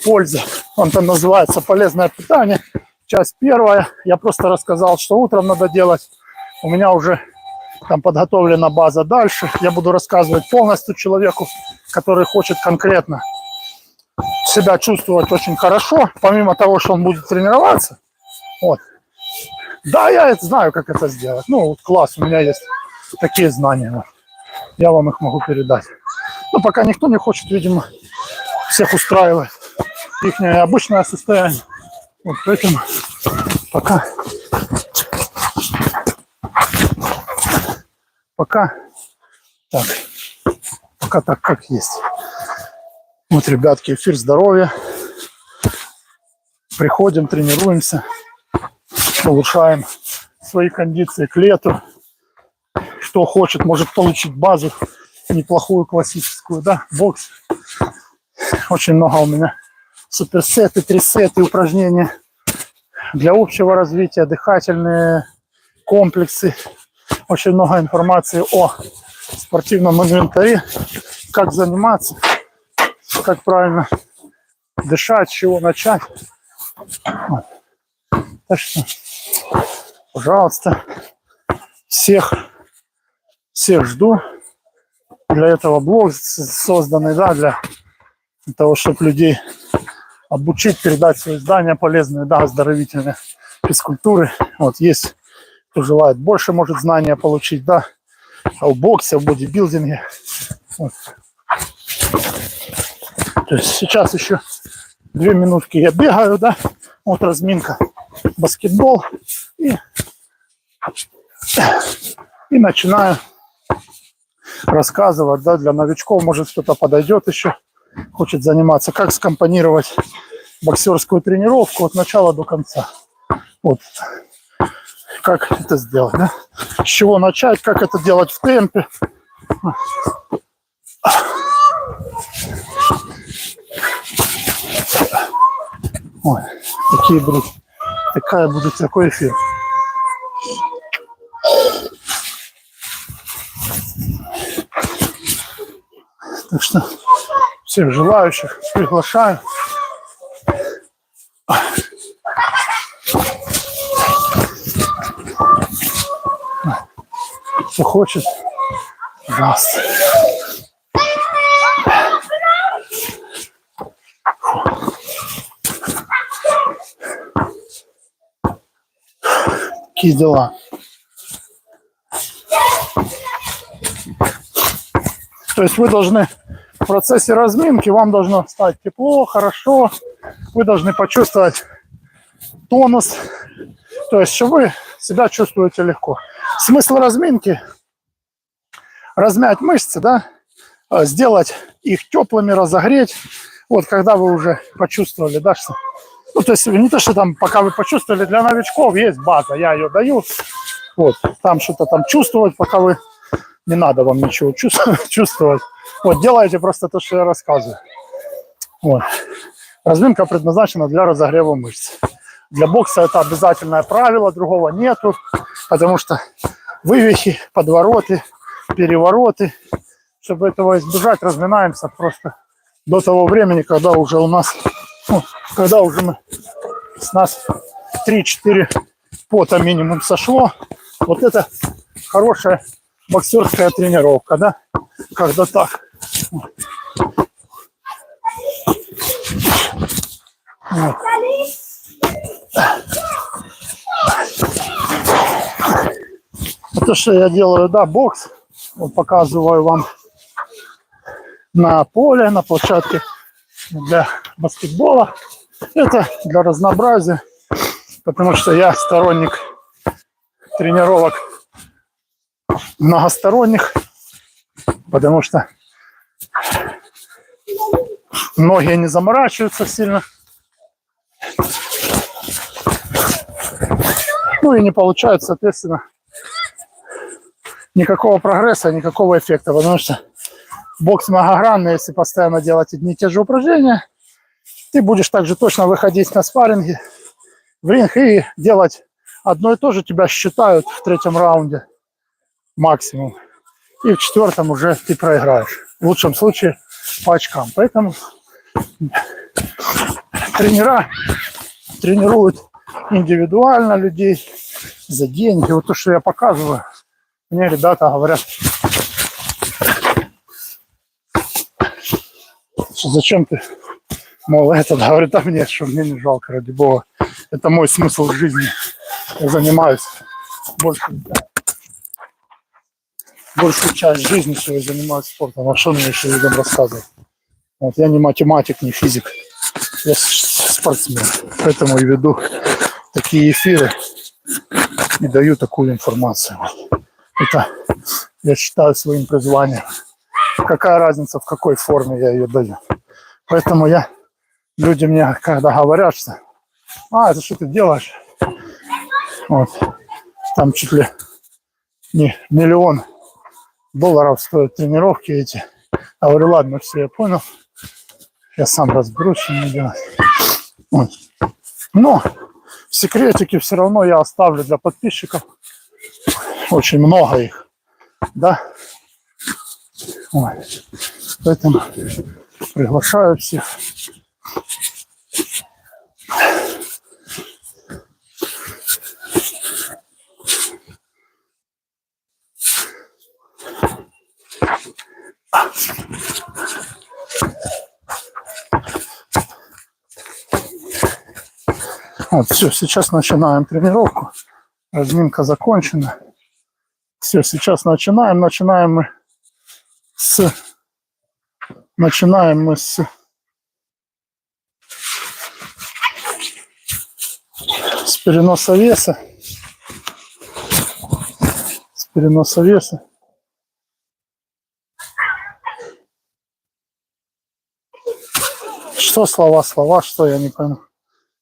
пользе. Он там называется «Полезное питание». Часть первая. Я просто рассказал, что утром надо делать. У меня уже там подготовлена база дальше. Я буду рассказывать полностью человеку, который хочет конкретно себя чувствовать очень хорошо, помимо того, что он будет тренироваться. Вот. Да, я это знаю, как это сделать. Ну, вот класс, у меня есть такие знания. Вот. Я вам их могу передать. Но пока никто не хочет, видимо, всех устраивает их обычное состояние. Вот поэтому пока так, как есть. Вот, ребятки, эфир здоровья. Приходим, тренируемся, улучшаем свои кондиции к лету. Кто хочет, может получить базу неплохую, классическую, да, бокс. Очень много у меня суперсеты, трисеты, упражнения для общего развития, дыхательные комплексы. Очень много информации о спортивном инвентаре, как заниматься, как правильно дышать, с чего начать. Вот. Так что, пожалуйста, всех жду. Для этого блог созданный, да, для того, чтобы людей обучить, передать свои знания полезные, да, оздоровительные физкультуры. Вот есть, кто желает больше, может знания получить, да, о боксе, о бодибилдинге. Вот. То есть сейчас еще 2 минутки я бегаю, да, вот разминка, баскетбол, и начинаю рассказывать, да, для новичков, может кто-то подойдет еще, хочет заниматься, как скомпонировать боксерскую тренировку от начала до конца. Вот как это сделать, да? С чего начать, как это делать в темпе. Ой, такой эфир. Так что всех желающих приглашаю. Кто хочет, пожалуйста. Такие дела. То есть вы должны в процессе разминки, вам должно стать тепло, хорошо, вы должны почувствовать тонус, то есть что вы себя чувствуете легко. Смысл разминки – размять мышцы, да, сделать их теплыми, разогреть. Вот когда вы уже почувствовали, да, что... Ну, то есть не то, что там, пока вы почувствовали, для новичков есть база, я ее даю. Вот, там что-то там чувствовать, пока вы... Не надо вам ничего чувствовать. Вот, делайте просто то, что я рассказываю. Вот. Разминка предназначена для разогрева мышц. Для бокса это обязательное правило, другого нету, потому что вывихи, подвороты, перевороты. Чтобы этого избежать, разминаемся просто до того времени, когда уже у нас, ну, когда уже с нас 3-4 пота минимум сошло. Вот это хорошая боксерская тренировка, да, когда так. Вот. То, что я делаю, да, бокс, вот показываю вам на поле, на площадке для баскетбола. Это для разнообразия, потому что я сторонник тренировок многосторонних, потому что многие не заморачиваются сильно. Ну и не получают, соответственно, никакого прогресса, никакого эффекта, потому что бокс многогранный, если постоянно делать одни и те же упражнения, ты будешь также точно выходить на спарринге в ринг и делать одно и то же, тебя считают в 3-м раунде максимум. И в 4-м уже ты проиграешь. В лучшем случае по очкам. Поэтому тренера тренируют индивидуально людей за деньги. Вот то, что я показываю, мне ребята говорят, что зачем ты, мол, этот говорит, а мне, что мне не жалко, ради бога. Это мой смысл жизни. Я занимаюсь большую часть жизни своей занимаюсь спортом. А что мне еще людям рассказывать? Вот, я не математик, не физик. Я спортсмен. Поэтому и веду такие эфиры и даю такую информацию. Это я считаю своим призванием. Какая разница, в какой форме я ее даю. Поэтому люди мне, когда говорят, что это что ты делаешь? Вот. Там чуть ли не $1 миллион стоят тренировки эти. Я говорю, ладно, все, я понял. Я сам разберусь, что мне делать. Вот. Но секретики все равно я оставлю для подписчиков. Очень много их. Да? Ой. Поэтому приглашаю всех. Вот, все, сейчас начинаем тренировку. Разминка закончена. Все, сейчас начинаем. Начинаем мы с переноса веса. С переноса веса. Что слова, что я не понял.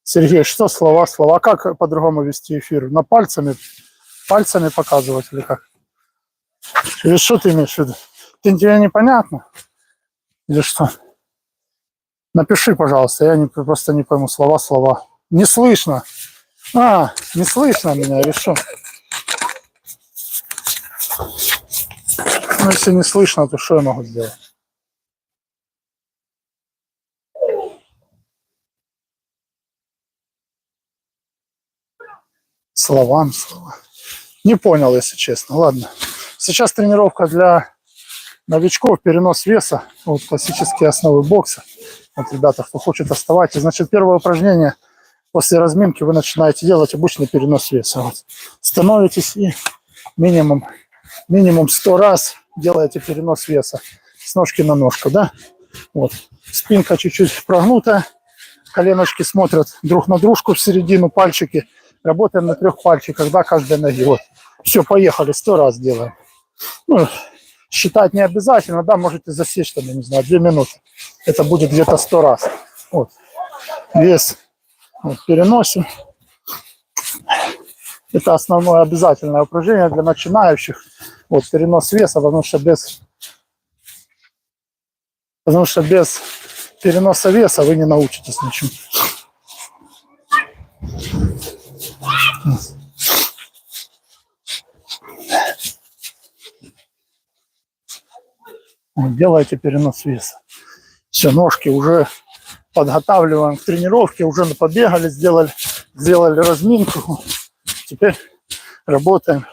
Сергей, что слова? Как по-другому вести эфир? На пальцами показывать или как? Или что ты имеешь в виду? Тебе непонятно? Или что? Напиши, пожалуйста, я просто не пойму слова. Не слышно. Не слышно меня, или что? Ну, если не слышно, то что я могу сделать? Слова. Не понял, если честно. Ладно. Сейчас тренировка для новичков, перенос веса. Вот классические основы бокса. Вот, ребята, кто хочет, оставайтесь. Значит, первое упражнение. После разминки вы начинаете делать обычный перенос веса. Вот. Становитесь и минимум 100 раз делаете перенос веса с ножки на ножку, да? Вот. Спинка чуть-чуть прогнута, коленочки смотрят друг на дружку в середину, пальчики. Работаем на 3 пальчиках, да, каждой ноги. Вот. Все, поехали, 100 раз делаем. Ну, считать не обязательно, да, можете засечь там, я не знаю, 2 минуты. Это будет где-то 100 раз. Вот. Вес вот, переносим. Это основное обязательное упражнение для начинающих. Вот, перенос веса, потому что без переноса веса вы не научитесь ничему. Вот, делайте перенос веса. Все, ножки уже подготавливаем к тренировке, уже побегали, сделали разминку. Теперь работаем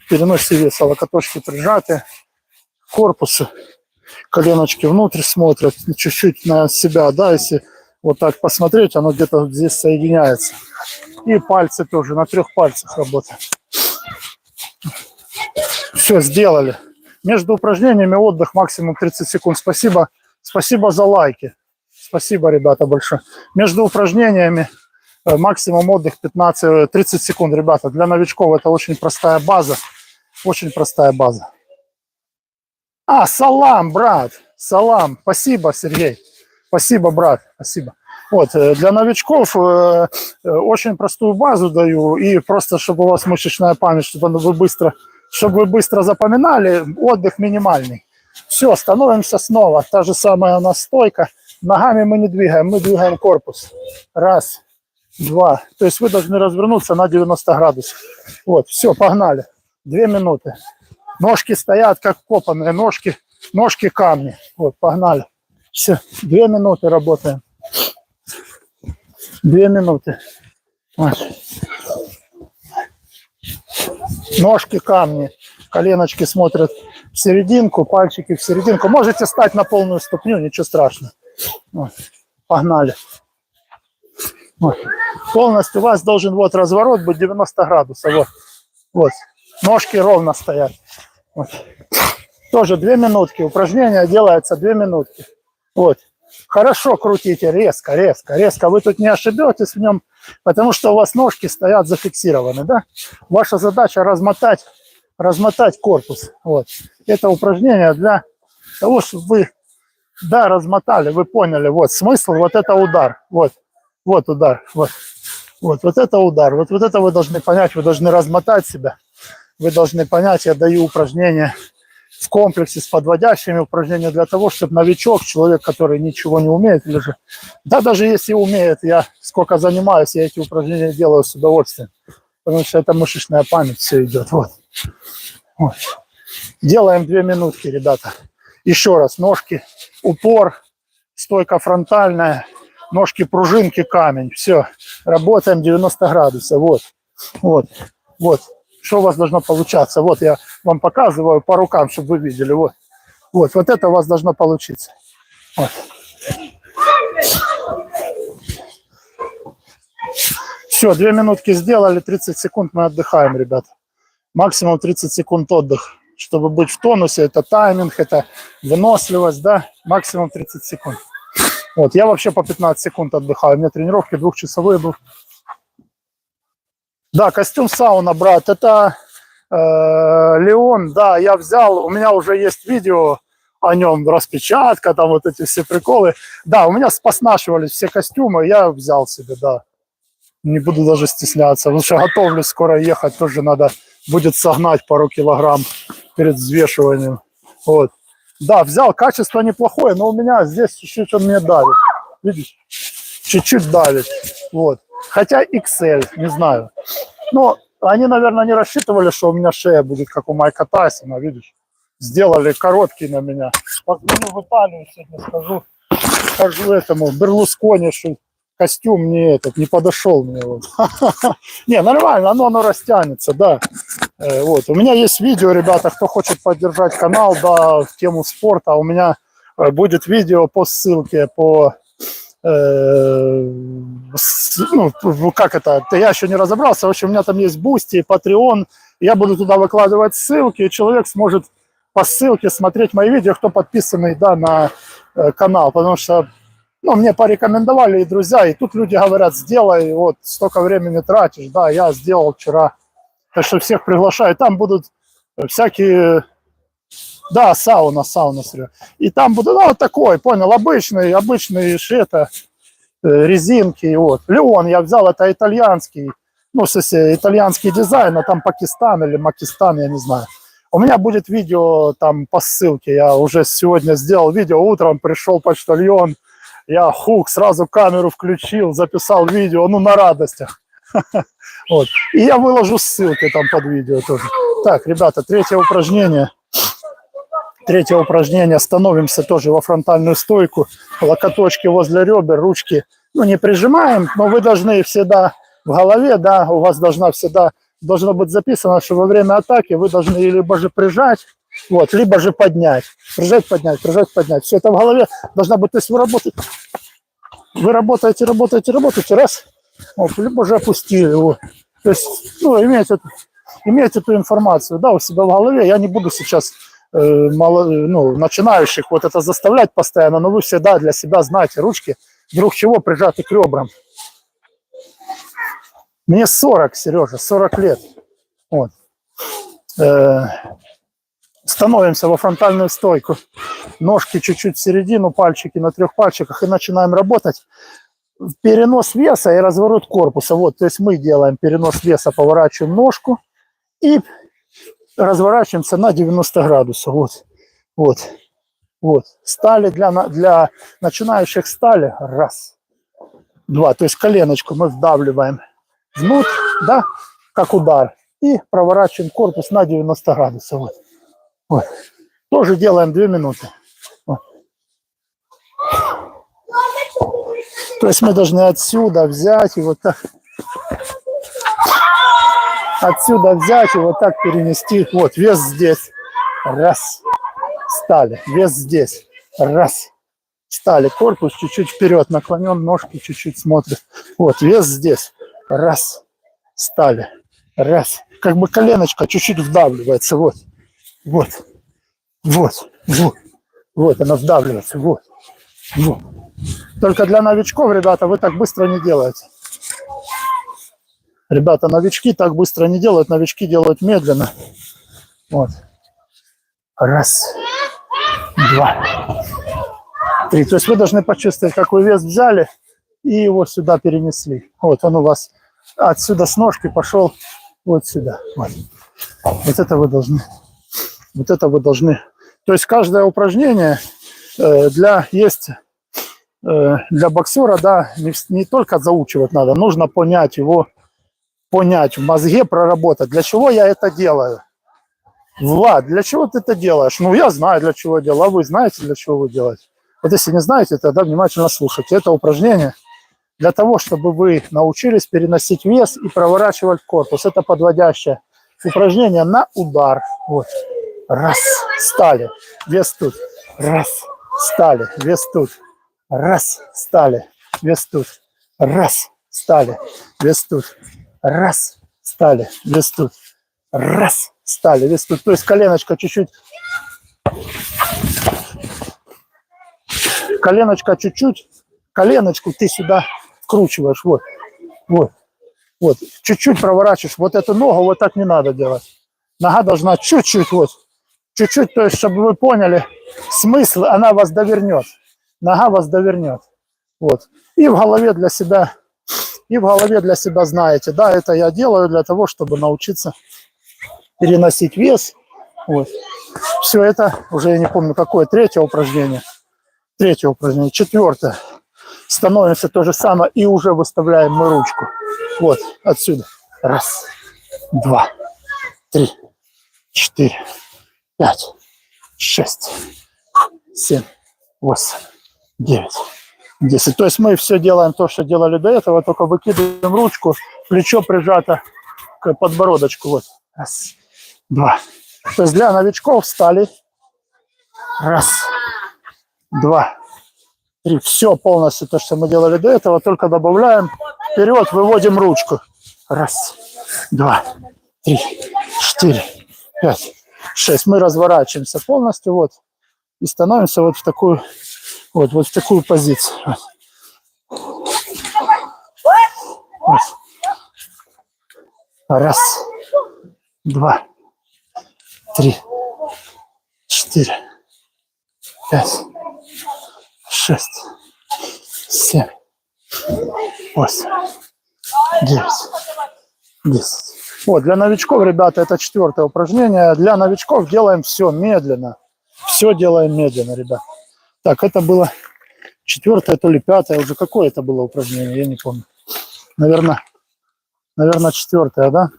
в переносе веса. Локоточки прижаты к корпусу, коленочки внутрь смотрят, чуть-чуть на себя, да, если вот так посмотреть, оно где-то вот здесь соединяется. И пальцы тоже, на 3 пальцах работаем. Все, сделали. Между упражнениями отдых максимум 30 секунд. Спасибо за лайки. Спасибо, ребята, большое. Между упражнениями максимум отдых 15-30 секунд, ребята. Для новичков это очень простая база. Очень простая база. Салам, брат. Салам. Спасибо, Сергей. Спасибо, брат. Спасибо. Вот, для новичков очень простую базу даю. И просто, чтобы у вас мышечная память, чтобы вы быстро запоминали, отдых минимальный. Все, становимся снова. Та же самая у нас стойка. Ногами мы не двигаем, мы двигаем корпус. 1, 2. То есть вы должны развернуться на 90 градусов. Вот, все, погнали. 2 минуты. Ножки стоят как вкопанные, ножки камни. Вот, погнали. Все, 2 минуты работаем. 2 минуты. Вот. Ножки камни, коленочки смотрят в серединку, пальчики в серединку. Можете стать на полную ступню, ничего страшного. Вот. Погнали. Вот. Полностью у вас должен вот разворот быть 90 градусов. Вот. Вот. Ножки ровно стоят. Вот. Тоже 2 минутки. Упражнение делается 2 минутки. Вот. Хорошо крутите, резко. Вы тут не ошибетесь в нем, потому что у вас ножки стоят зафиксированы, да? Ваша задача размотать корпус. Вот. Это упражнение для того, чтобы вы, да, размотали, вы поняли, вот смысл, вот это удар, вот удар, вот это удар, вот это вы должны понять, вы должны размотать себя, вы должны понять, я даю упражнения в комплексе с подводящими упражнениями для того, чтобы новичок, человек, который ничего не умеет, или же, да, даже если умеет, я сколько занимаюсь, я эти упражнения делаю с удовольствием, потому что это мышечная память, все идет, вот. Делаем 2 минутки, ребята. Еще раз, ножки, упор, стойка фронтальная, ножки, пружинки, камень, все, работаем 90 градусов, вот. Что у вас должно получаться? Вот я вам показываю по рукам, чтобы вы видели. Вот это у вас должно получиться. Вот. Все, 2 минутки сделали, 30 секунд мы отдыхаем, ребята. Максимум 30 секунд отдых. Чтобы быть в тонусе, это тайминг, это выносливость, да, максимум 30 секунд. Вот, я вообще по 15 секунд отдыхаю. У меня тренировки 2-часовые были. Да, костюм сауна, брат, это Леон, да, я взял, у меня уже есть видео о нем, распечатка, там вот эти все приколы. Да, у меня поснашивались все костюмы, я взял себе, да. Не буду даже стесняться, потому что готовлюсь скоро ехать, тоже надо будет согнать пару килограмм перед взвешиванием. Вот. Да, взял, качество неплохое, но у меня здесь чуть-чуть он мне давит. Видишь? Чуть-чуть давит. Вот. Хотя XL, не знаю. Но они, наверное, не рассчитывали, что у меня шея будет, как у Майка Тайсона, видишь? Сделали короткий на меня. Позвоню в Италию сегодня, скажу этому Берлускони, что костюм не подошел мне. Вот. Не, нормально, оно растянется, да. Вот. У меня есть видео, ребята, кто хочет поддержать канал, да, в тему спорта. У меня будет видео по ссылке, как это, я еще не разобрался, в общем, у меня там есть Boosty, Patreon, я буду туда выкладывать ссылки, и человек сможет по ссылке смотреть мои видео, кто подписанный, да, на канал, потому что, мне порекомендовали и друзья, и тут люди говорят, сделай, вот, столько времени тратишь, да, я сделал вчера, так что всех приглашаю, там будут всякие... Да, сауна, Серега. И там будут, вот такой, понял, обычный резинки, вот. Леон я взял, это итальянский, итальянский дизайн, а там Пакистан или Макистан, я не знаю. У меня будет видео там по ссылке, я уже сегодня сделал видео, утром пришел почтальон, я сразу камеру включил, записал видео, на радостях. Вот. И я выложу ссылки там под видео тоже. Так, ребята, третье упражнение, становимся тоже во фронтальную стойку, локоточки возле ребер, ручки, не прижимаем, но вы должны всегда в голове, да, у вас должно быть записано, что во время атаки вы должны либо же прижать, вот, либо же поднять, прижать, поднять. Все это в голове должна быть, то есть вы работаете, раз, вот, либо же опустили его. То есть, иметь эту информацию, да, у себя в голове. Я не буду сейчас начинающих вот это заставлять постоянно, но вы всегда для себя знаете, ручки вдруг чего прижаты к ребрам. Мне 40, Сережа, 40 лет. Вот. Становимся во фронтальную стойку. Ножки чуть-чуть в середину, пальчики на 3 пальчиках и начинаем работать. Перенос веса и разворот корпуса. Вот, то есть мы делаем перенос веса, поворачиваем ножку и разворачиваемся на 90 градусов. Вот. Стали для начинающих стали. Раз, два. То есть коленочку мы вдавливаем внутрь, да, как удар. И проворачиваем корпус на 90 градусов. Вот. Тоже делаем 2 минуты. Вот. То есть мы должны отсюда взять и вот так. Отсюда взять и вот так перенести. Вот, вес здесь. Раз. Стали. Вес здесь. Раз. Стали. Корпус чуть-чуть вперед наклонен, ножки чуть-чуть смотрят. Вот, вес здесь. Раз. Стали. Раз. Как бы коленочка чуть-чуть вдавливается. Вот. Вот, она вдавливается. Вот. Только для новичков, ребята, вы так быстро не делаете. Ребята, новички так быстро не делают, новички делают медленно. Вот. Раз, два, три. То есть вы должны почувствовать, как вы вес взяли и его сюда перенесли. Вот он у вас отсюда с ножки пошел вот сюда. Вот это вы должны. То есть каждое упражнение для боксера, да, не только заучивать надо, нужно понять его, в мозге проработать. Для чего я это делаю? Влад, для чего ты это делаешь? Я знаю, для чего я делаю. А вы знаете, для чего вы делаете? Вот если не знаете, тогда внимательно слушайте. Это упражнение для того, чтобы вы научились переносить вес и проворачивать корпус. Это подводящее упражнение на удар. Вот. Раз, стали, вес тут. Раз, стали, вес тут. Раз, стали, вес тут. Раз, стали, вес тут. Раз, стали, вес тут. Раз, стали, вес тут. То есть коленочка чуть-чуть. Коленочку ты сюда вкручиваешь. Вот. Вот, чуть-чуть проворачиваешь. Вот эту ногу вот так не надо делать. Нога должна чуть-чуть, вот. Чуть-чуть, то есть, чтобы вы поняли смысл, она вас довернет. Нога вас довернет. Вот. И в голове для себя знаете, да, это я делаю для того, чтобы научиться переносить вес. Вот. Все это, уже я не помню какое, третье упражнение, четвертое. Становимся то же самое и уже выставляем мы ручку. Вот, отсюда. Раз, два, три, 4, 5, 6, 7, 8, 9, 10. То есть мы все делаем то, что делали до этого, только выкидываем ручку, плечо прижато к подбородочку. Вот. Раз, два. То есть для новичков встали. Раз, два, три. Все полностью то, что мы делали до этого, только добавляем вперед, выводим ручку. Раз, два, три, 4, 5, 6. Мы разворачиваемся полностью, вот, и становимся вот в такую, вот в такую позицию. Вот. Раз, два, три, 4, 5, 6, 7, 8, 9, 10. Вот, для новичков, ребята, это четвертое упражнение. Для новичков делаем все медленно. Все делаем медленно, ребят. Так, это было четвертое, то ли пятое, уже какое это было упражнение, я не помню. Наверное, четвертое, да?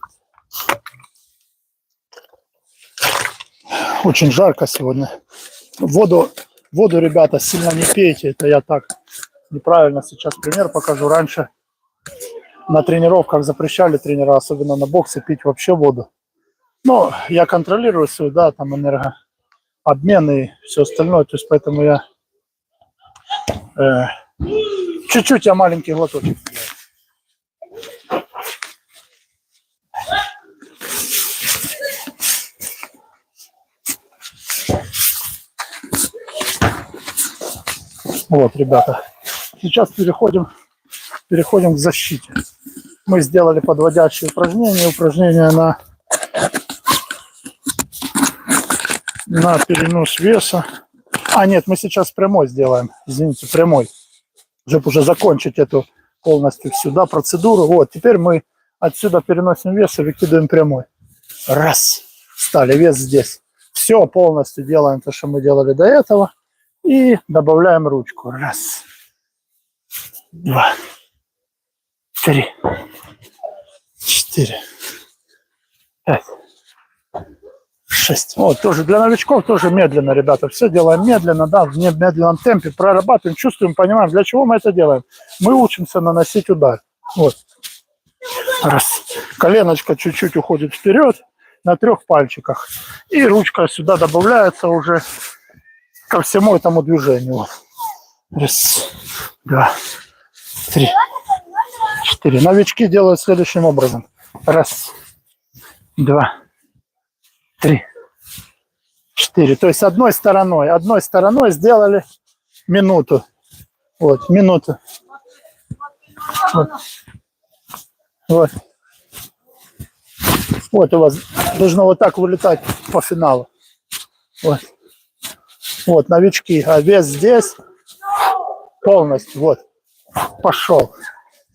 Очень жарко сегодня. Воду, ребята, сильно не пейте. Это я так неправильно сейчас пример покажу. Раньше на тренировках запрещали тренера, особенно на боксе, пить вообще воду. Но я контролирую свой, да, там энергообмен и все остальное. То есть поэтому я чуть-чуть я маленький глоточек. Вот, ребята. Сейчас переходим к защите. Мы сделали подводящие упражнения на перенос веса. А, нет, мы сейчас прямой сделаем. Извините, прямой. Чтобы уже закончить эту полностью сюда процедуру. Вот, теперь мы отсюда переносим вес и выкидываем прямой. Раз. Встали, вес здесь. Все, полностью делаем то, что мы делали до этого. И добавляем ручку. Раз. Два. 3, 4, 5, 6. Вот, тоже для новичков тоже медленно, ребята. Все делаем медленно, да, в медленном темпе. Прорабатываем, чувствуем, понимаем, для чего мы это делаем. Мы учимся наносить удар. Вот. Раз. Коленочка чуть-чуть уходит вперед на 3 пальчиках. И ручка сюда добавляется уже ко всему этому движению. Вот. Раз, два, 3, 4. Новички делают следующим образом. Раз, два, 3, 4. То есть одной стороной сделали минуту. Вот, минуту. Вот. Вот. Вот у вас должно вот так вылетать по финалу. Вот. Вот, новички. А вес здесь полностью. Вот. Пошел.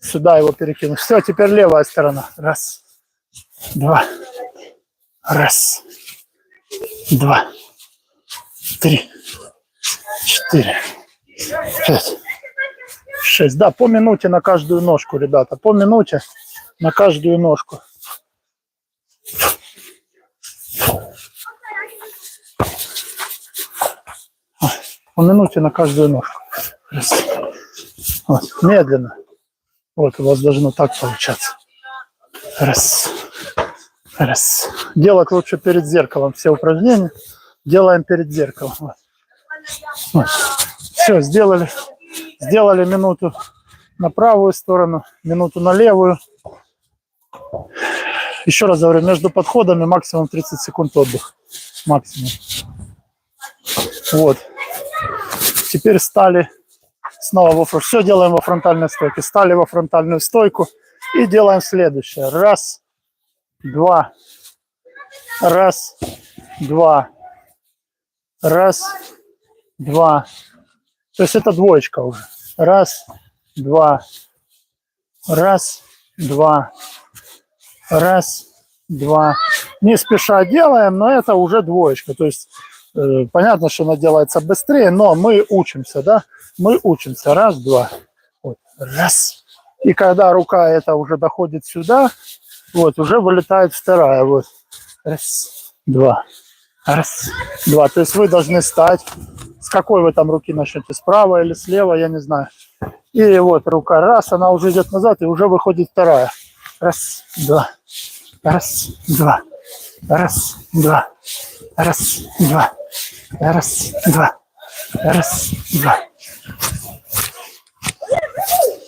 Сюда его перекину. Все, теперь левая сторона. Раз, два, раз, два, 3, 4, 5, 6. Да, по минуте на каждую ножку, ребята. По минуте на каждую ножку. По минуте на каждую ножку. Раз. Вот. Медленно. Вот у вас должно так получаться. Раз. Раз. Делать лучше перед зеркалом. Все упражнения делаем перед зеркалом. Вот. Вот. Все, сделали. Сделали минуту на правую сторону, минуту на левую. Еще раз говорю, между подходами максимум 30 секунд отдых. Максимум. Вот. Теперь стали снова все делаем во фронтальной стойке. Стали во фронтальную стойку. И делаем следующее. Раз, два, раз, два, раз, два. То есть это двоечка уже. Раз, два, раз, два, раз, два. Не спеша делаем, но это уже двоечка. То есть понятно, что она делается быстрее, но мы учимся, да? Мы учимся. Раз, два. Вот. Раз. И когда рука эта уже доходит сюда, вот, уже вылетает вторая. Вот. Раз, два. Раз, два. То есть вы должны стать. С какой вы там руки начнете? Справа или слева, я не знаю. И вот рука раз, она уже идет назад, и уже выходит вторая. Раз, два. Раз, два. Раз, два. Раз, два. Раз, два. Раз, два.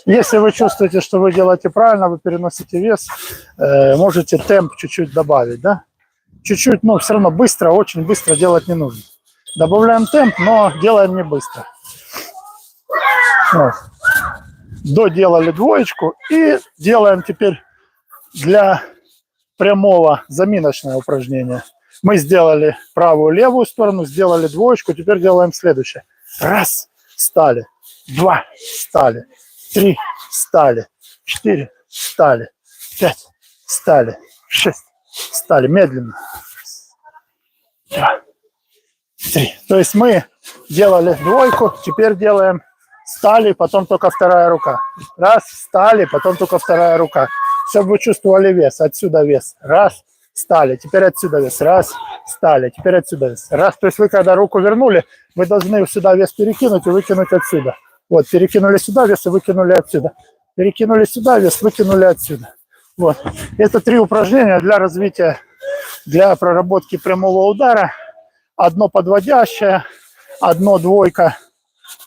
Если вы чувствуете, что вы делаете правильно, вы переносите вес, можете темп чуть-чуть добавить, да? Чуть-чуть, но все равно быстро, очень быстро делать не нужно. Добавляем темп, но делаем не быстро. Вот. Доделали двоечку и делаем теперь для прямого заминочное упражнение. Мы сделали правую, левую сторону, сделали двоечку, теперь делаем следующее. Раз, встали, два, встали, три, встали, четыре, встали, пять, встали, шесть, встали, медленно. Два, три. То есть мы делали двойку, теперь делаем встали, потом только вторая рука. Раз, встали, потом только вторая рука. Чтобы вы чувствовали вес, отсюда вес. Раз, встали, теперь отсюда вес. Раз, встали, теперь отсюда вес. Раз, то есть вы когда руку вернули, вы должны сюда вес перекинуть и выкинуть отсюда. Вот, перекинули сюда вес и выкинули отсюда. Перекинули сюда вес, выкинули отсюда. Вот. Это 3 упражнения для развития, для проработки прямого удара. Одно подводящее, одно двойка,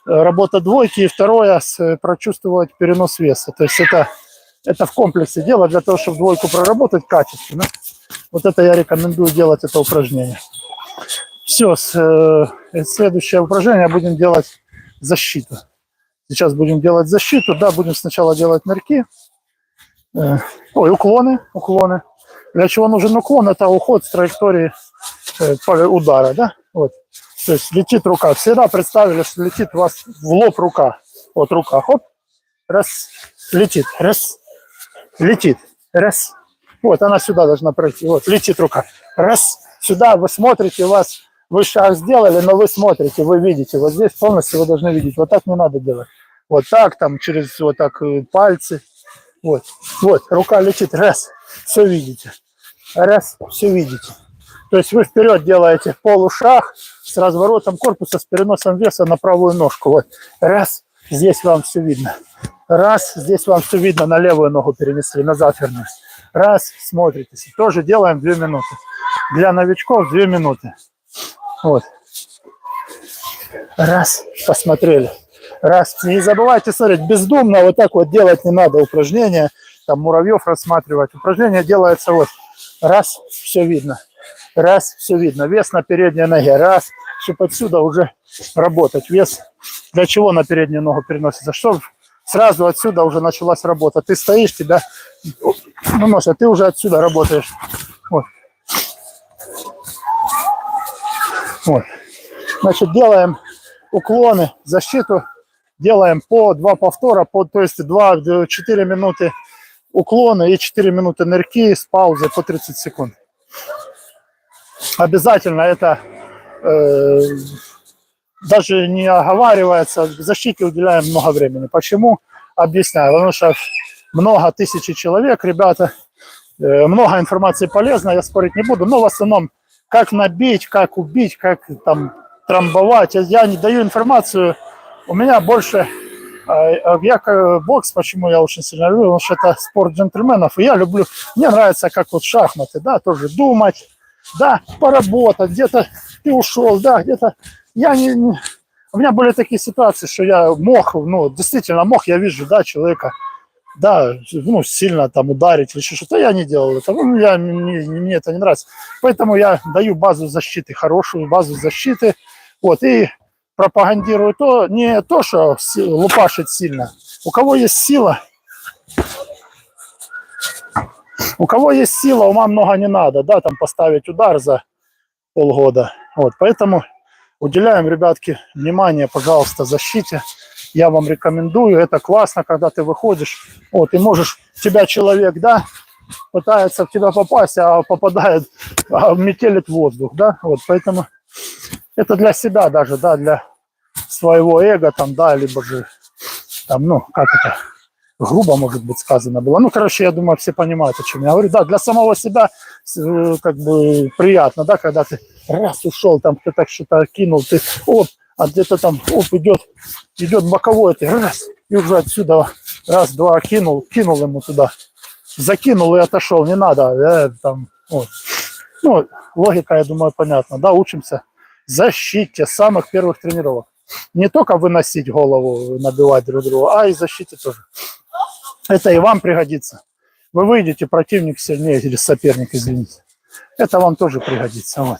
работа двойки, и второе прочувствовать перенос веса. То есть это в комплексе дело для того, чтобы двойку проработать качественно. Вот это я рекомендую делать, это упражнение. Все, следующее упражнение будем делать защиту. Сейчас будем делать защиту, да, будем сначала делать нырки. Уклоны. Для чего нужен уклон? Это уход с траектории удара, да? Вот. То есть летит рука. Всегда представили, что летит у вас в лоб рука. Вот рука, хоп, раз, летит, раз, летит, раз. Вот она сюда должна пройти. Вот летит рука. Раз, сюда вы смотрите, вы шаг сделали, но вы смотрите, вы видите. Вот здесь полностью вы должны видеть. Вот так не надо делать. Вот так, там, через вот так пальцы. Вот, рука летит, раз, все видите. Раз, все видите. То есть вы вперед делаете полушаг с разворотом корпуса, с переносом веса на правую ножку. Вот, раз, здесь вам все видно. Раз, здесь вам все видно, на левую ногу перенесли, назад вернулись. Раз, смотритесь. Тоже делаем 2 минуты. Для новичков 2 минуты. Вот. Раз, посмотрели. Раз, не забывайте смотреть, бездумно вот так вот делать не надо упражнения, там муравьев рассматривать. Упражнение делается вот. Раз, все видно. Раз, все видно. Вес на передней ноге. Раз, чтобы отсюда уже работать. Вес для чего на переднюю ногу переносится? Чтобы сразу отсюда уже началась работа. Ты стоишь, тебя носят, ты уже отсюда работаешь. Вот. Вот. Значит, делаем уклоны, защиту. Делаем по 2 повтора, то есть 2-4 минуты уклоны и 4 минуты нырки с паузой по 30 секунд. Обязательно это даже не оговаривается, защите уделяем много времени. Почему? Объясняю. Потому что много тысяч человек, ребята, много информации полезной, я спорить не буду, но в основном как набить, как убить, как там трамбовать. Я не даю информацию. У меня больше, бокс, почему я очень сильно люблю, потому что это спорт джентльменов, и я люблю, мне нравится, как вот шахматы, да, тоже думать, да, поработать, где-то ты ушел, да, где-то, у меня были такие ситуации, что я мог, действительно мог, я вижу, да, человека, да, сильно там ударить или что-то, я не делал этого, мне это не нравится, поэтому я даю базу защиты, хорошую базу защиты, вот, и пропагандирую не то, что лупашить сильно. У кого есть сила, У кого есть сила, ума много не надо, да, там поставить удар за полгода. Вот, поэтому уделяем, ребятки, внимание, пожалуйста, защите. Я вам рекомендую, это классно, когда ты выходишь, вот, и можешь, тебя человек, да, пытается в тебя попасть, а попадает, метелит воздух, да, вот, поэтому это для себя даже, да, для своего эго, там, да, либо же, там, ну, как это, грубо, может быть, сказано было. Ну, короче, я думаю, все понимают, о чем я говорю. Да, для самого себя как бы приятно, да, когда ты раз ушел, там кто-то что-то кинул, ты оп, а где-то там оп, идет боковой, ты раз, и уже отсюда раз-два кинул ему туда, закинул и отошел, не надо, там, вот. Ну, логика, я думаю, понятна, да, учимся защите с самых первых тренировок. Не только выносить голову, набивать друг друга, а и защите тоже. Это и вам пригодится. Вы выйдете, противник сильнее, или соперник, извините. Это вам тоже пригодится. Вот.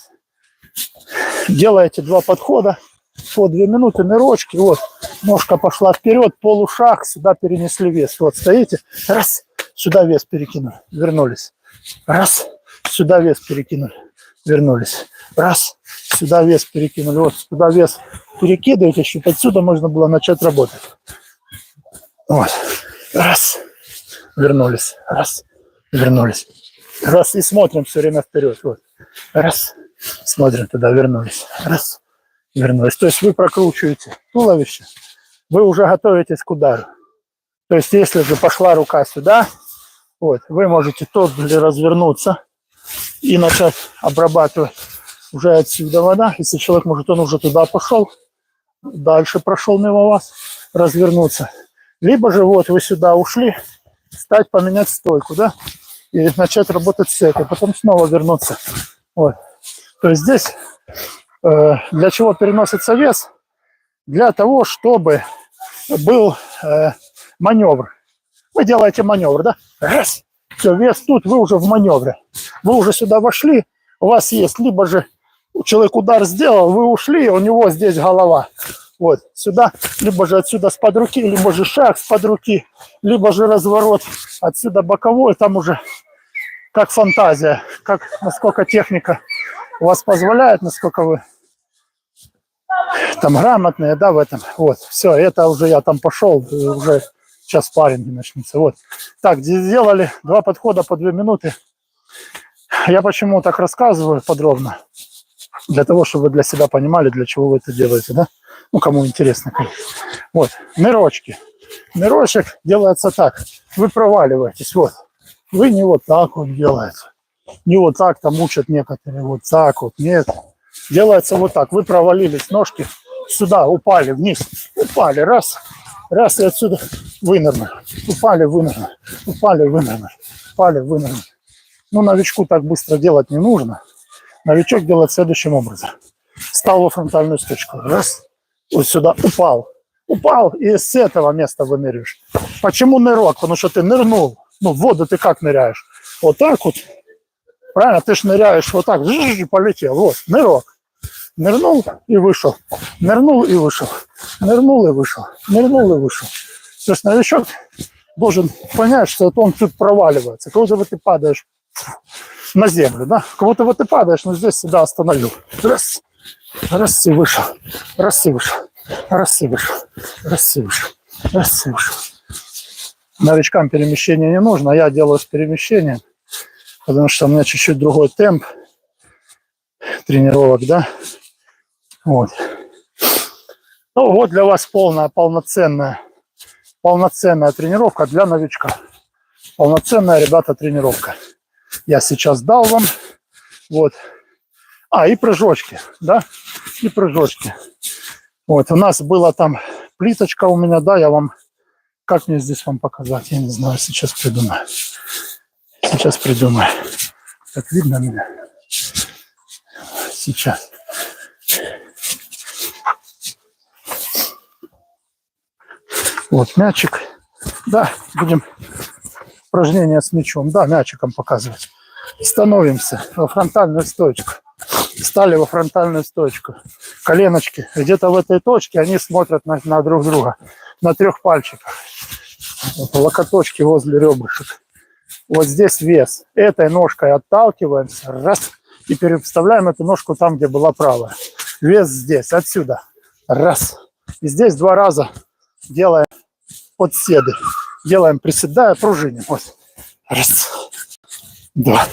Делаете 2 подхода по 2 минуты, нырочки. Вот. Ножка пошла вперед, полушаг, сюда перенесли вес. Вот стоите, раз, сюда вес перекинули, вернулись. Раз, сюда вес перекинули, вернулись. Раз, сюда вес перекинули. Вот сюда вес перекидываете, чтобы отсюда можно было начать работать. Вот. Раз, вернулись, раз, вернулись, раз, и смотрим все время вперед, вот, раз, смотрим туда, вернулись, раз, вернулись, то есть вы прокручиваете туловище, вы уже готовитесь к удару, то есть если же пошла рука сюда, вот, вы можете тут развернуться и начать обрабатывать уже отсюда вода, если человек, может, он уже туда пошел, дальше прошел мимо вас, развернуться. Либо же вот вы сюда ушли, встать, поменять стойку, да, и начать работать с этой, потом снова вернуться. Вот. То есть здесь для чего переносится вес? Для того, чтобы был маневр. Вы делаете маневр, да? Раз, все, вес тут, вы уже в маневре. Вы уже сюда вошли, у вас есть, либо же человек удар сделал, вы ушли, у него здесь голова. Вот, сюда, либо же отсюда с-под руки, либо же шаг с-под руки, либо же разворот отсюда боковой, там уже как фантазия, как насколько техника у вас позволяет, насколько вы там грамотные, да, в этом. Вот, все, это уже я там пошел, уже сейчас спарринг начнется. Вот, так, сделали 2 подхода по 2 минуты. Я почему так рассказываю подробно? Для того, чтобы вы для себя понимали, для чего вы это делаете, да? Ну, кому интересно, конечно. Вот, нырочки. Нырочек делается так. Вы проваливаетесь, вот. Вы не вот так вот делаете. Не вот так там учат некоторые, вот так вот, нет. Делается вот так. Вы провалились, ножки сюда, упали вниз. Упали, раз, раз, и отсюда вынырнули. Упали, вынырнули. Упали, вынырнули. Упали, вынырнули. Ну, новичку так быстро делать не нужно. Новичок делает следующим образом. Встал во фронтальную стычку. Раз. Вот сюда упал. Упал, и с этого места выныриваешь. Почему нырок? Потому что ты нырнул. Ну, в воду ты как ныряешь? Вот так вот. Правильно? Ты ж ныряешь вот так. И полетел. Вот, нырок. Нырнул и вышел. Нырнул и вышел. Нырнул и вышел. Нырнул и вышел. То есть новичок должен понять, что он тут проваливается. Как будто ты падаешь на землю, да? Как будто вот ты падаешь, но здесь себя остановил. Раз. Раз и вышел. Раз и вышел. Раз и вышел. Раз и вышел. Раз и вышел. Новичкам перемещение не нужно, а я делаю с перемещением, потому что у меня чуть-чуть другой темп тренировок, да? Вот. Ну вот для вас полноценная тренировка для новичка. Полноценная, ребята, тренировка. Я сейчас дал вам. Вот. И прыжочки, да? И прыжочки. Вот, у нас была там плиточка у меня, да, я вам... Как мне здесь вам показать? Я не знаю, сейчас придумаю. Сейчас придумаю. Так видно меня? Сейчас. Вот мячик. Да, будем упражнение с мячом. Да, мячиком показывать. Становимся во фронтальную стойку. Встали во фронтальную стойку. Коленочки где-то в этой точке, они смотрят на друг друга. На 3 пальчиках. Вот, локоточки возле ребрышек. Вот здесь вес. Этой ножкой отталкиваемся. Раз. И переставляем эту ножку там, где была правая. Вес здесь, отсюда. Раз. И здесь 2 раза делаем подседы. Делаем, приседая, пружиним. Вот. Раз. 2.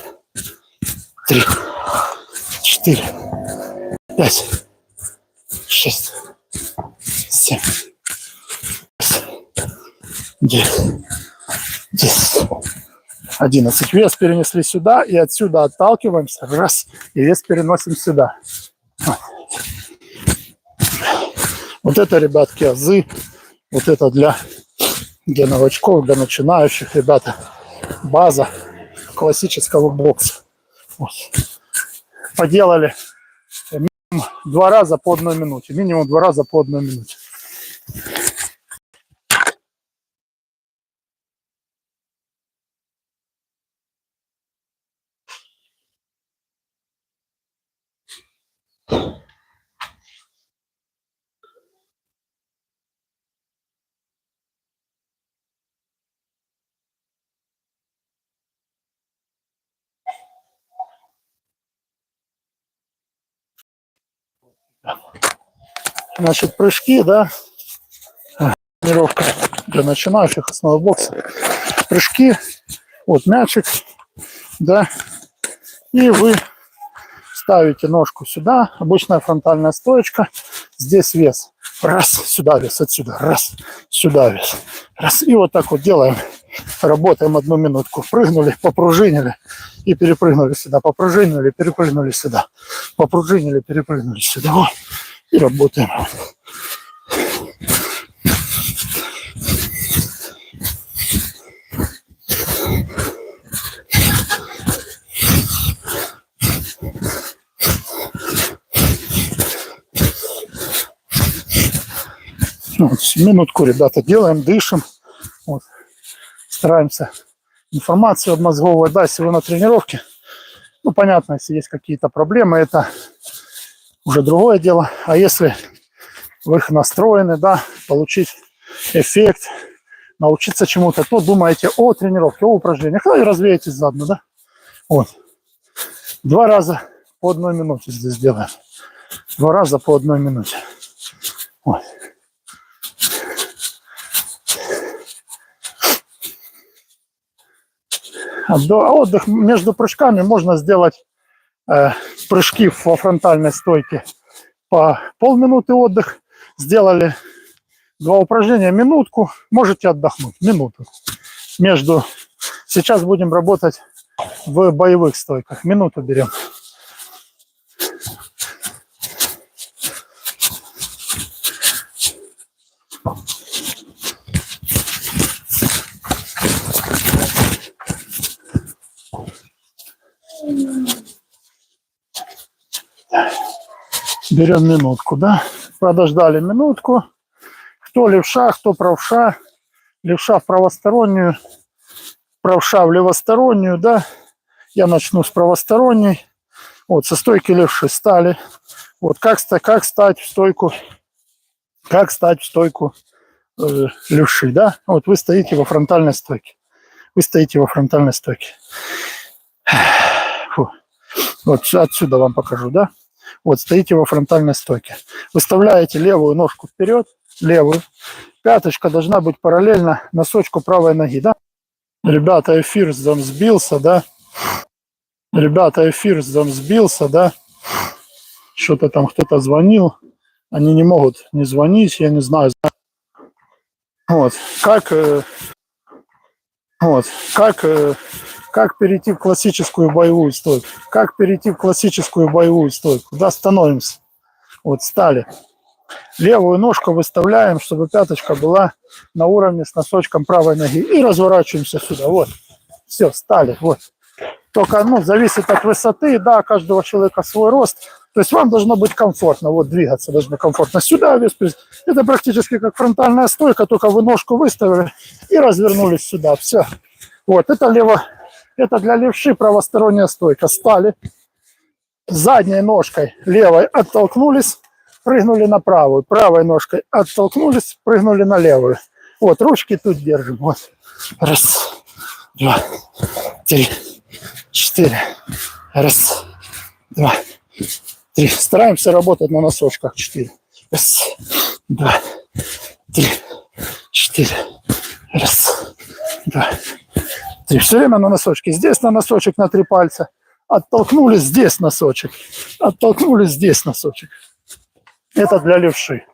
3. 4. 5. 6. 7. 9. 10. 11. Вес перенесли сюда и отсюда отталкиваемся. Раз. И вес переносим сюда. Вот это, ребятки, азы. Вот это для новачков, для начинающих, ребята. База классического бокса. Вот. Поделали минимум 2 раза по 1 минуте. Минимум 2 раза по 1 минуте. Значит, прыжки, да, тренировка для начинающих, основа бокса. Прыжки, вот мячик, да, и вы ставите ножку сюда, обычная фронтальная стоечка, здесь вес, раз, сюда вес, отсюда, раз, сюда вес, раз, и вот так вот делаем, работаем 1 минутку, прыгнули, попружинили и перепрыгнули сюда, попружинили, перепрыгнули сюда, попружинили, перепрыгнули сюда, вот, и работаем. Вот, минутку, ребята, делаем, дышим. Вот. Стараемся информацию обмозговывать. Да, если вы на тренировке, ну, понятно, если есть какие-то проблемы, это уже другое дело. А если вы настроены, да, получить эффект, научиться чему-то, то думаете о тренировке, о упражнениях, ну и развеетесь заодно, да. Вот. 2 раза по 1 минуте здесь делаем. 2 раза по 1 минуте. Вот. Отдых между прыжками можно сделать прыжки во фронтальной стойке по полминуты отдых. Сделали 2 упражнения, минутку, можете отдохнуть, минуту. Сейчас будем работать в боевых стойках, минуту берем. Берем минутку, да? Подождали минутку. Кто левша, кто правша. Левша в правостороннюю, правша в левостороннюю, да? Я начну с правосторонней. Вот, со стойки левши стали. Вот, как стать в стойку, левши, да? Вот вы стоите во фронтальной стойке. Вы стоите во фронтальной стойке. Фу. Вот отсюда вам покажу, да? Вот, стоите во фронтальной стойке. Выставляете левую ножку вперед, левую. Пяточка должна быть параллельно носочку правой ноги, да? Ребята, эфир сбился, да? Ребята, эфир сбился, да? Что-то там кто-то звонил. Они не могут не звонить, я не знаю. Вот, как перейти в классическую боевую стойку? Как перейти в классическую боевую стойку? Да, становимся. Вот, стали. Левую ножку выставляем, чтобы пяточка была на уровне с носочком правой ноги. И разворачиваемся сюда. Вот. Все, стали. Вот. Только, зависит от высоты, да, каждого человека свой рост. То есть вам должно быть комфортно. Вот, двигаться должно комфортно. Сюда вес. Это практически как фронтальная стойка, только вы ножку выставили и развернулись сюда. Все. Вот, это для левши правосторонняя стойка. Стали. Задней ножкой левой оттолкнулись, прыгнули на правую. Правой ножкой оттолкнулись, прыгнули на левую. Вот, ручки тут держим. Вот. 1, 2, 3, 4. Раз, 2, 3. Стараемся работать на носочках. 4. Раз, 2, 3, 4. Раз, 2, 3. Все время на носочке. Здесь на носочек на 3 пальца. Оттолкнулись, здесь носочек. Оттолкнулись, здесь носочек. Это для левши.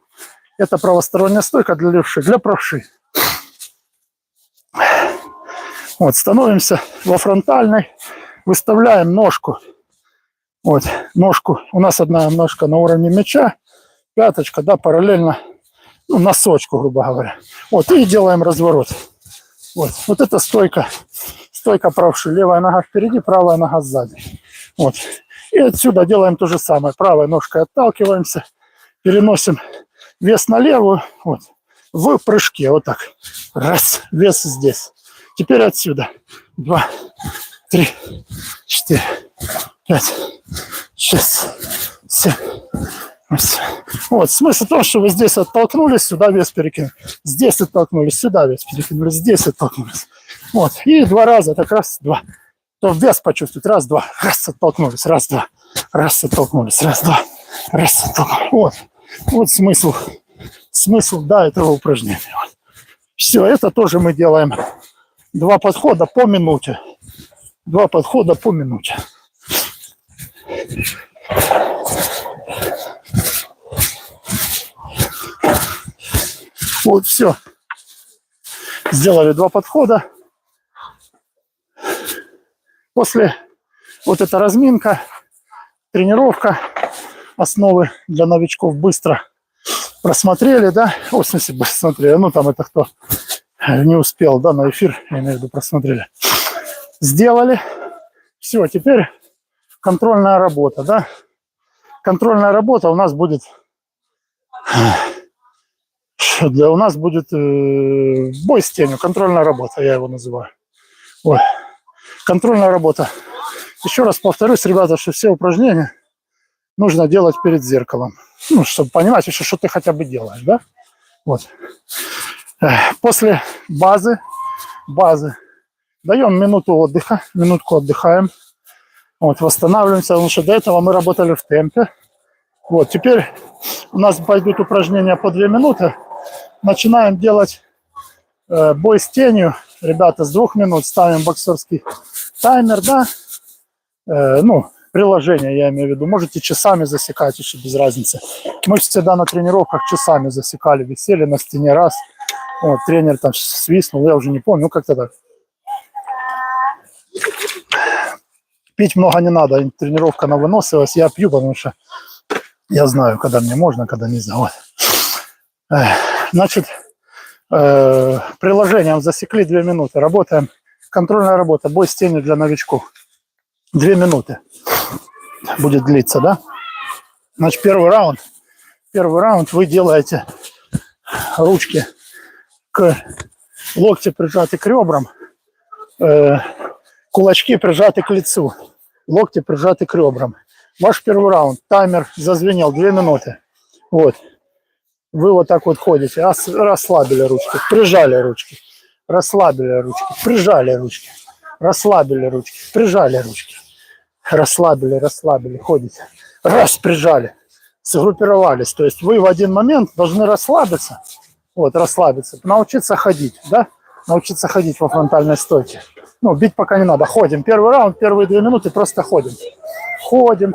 Это правосторонняя стойка для левши, для правши. Вот, становимся во фронтальной, выставляем ножку. Вот, ножку. У нас одна ножка на уровне мяча, пяточка, да, параллельно, ну, носочку, грубо говоря. Вот, и делаем разворот. Вот, вот это стойка. Стойка правши. Левая нога впереди, правая нога сзади. Вот. И отсюда делаем то же самое. Правой ножкой отталкиваемся, переносим вес на левую, вот, в прыжке, вот так. Раз, вес здесь. Теперь отсюда. 2, 3, 4, 5, 6, 7, 8. Вот, смысл в том, что вы здесь оттолкнулись, сюда вес перекинули. Здесь оттолкнулись, сюда вес перекинули. Здесь оттолкнулись. Вот, и 2 раза, так раз, 2. То вес почувствует. Раз, 2. Раз, оттолкнулись. Раз, 2. Раз, оттолкнулись. Раз, 2. Раз, оттолкнулись. Вот. Вот смысл, да, этого упражнения. Все, это тоже мы делаем 2 подхода по минуте. 2 подхода по минуте. Вот, все. Сделали 2 подхода. После вот эта разминка, тренировка, основы для новичков быстро просмотрели, да? В смысле, просмотрели. Ну, там это кто не успел, да, на эфир, я имею в виду, просмотрели. Сделали. Все, теперь контрольная работа, да? Контрольная работа у нас будет... У нас будет бой с тенью, контрольная работа, я его называю. Ой. Контрольная работа. Еще раз повторюсь, ребята, что все упражнения нужно делать перед зеркалом. Ну, чтобы понимать еще, что ты хотя бы делаешь, да? Вот. После базы даем минуту отдыха, минутку отдыхаем. Вот, восстанавливаемся, потому что до этого мы работали в темпе. Вот, теперь у нас пойдут упражнения по 2 минуты. Начинаем делать бой с тенью. Ребята, с 2 минут ставим боксерский таймер, да. Ну, приложение, я имею в виду. Можете часами засекать, еще без разницы. Мы всегда на тренировках часами засекали, висели на стене раз. Вот, тренер там свистнул, я уже не помню, ну как-то так. Пить много не надо, тренировка на выносливость. Я пью, потому что я знаю, когда мне можно, когда нельзя. Вот. Значит, приложением засекли 2 минуты. Работаем. Контрольная работа. Бой с тенью для новичков. 2 минуты будет длиться, да? Значит, первый раунд. Первый раунд вы делаете ручки локти прижаты к ребрам, кулачки прижаты к лицу, локти прижаты к ребрам. Ваш первый раунд. Таймер зазвенел 2 минуты. Вот. Вы вот так вот ходите, расслабили ручки, прижали ручки, расслабили ручки, прижали ручки, расслабили ручки, прижали ручки, расслабили, ходите. Раз, прижали, сгруппировались. То есть вы в один момент должны расслабиться, вот, расслабиться, научиться ходить, да, научиться ходить во фронтальной стойке. Ну, бить пока не надо. Ходим. Первый раунд, первые 2 минуты просто ходим. Ходим.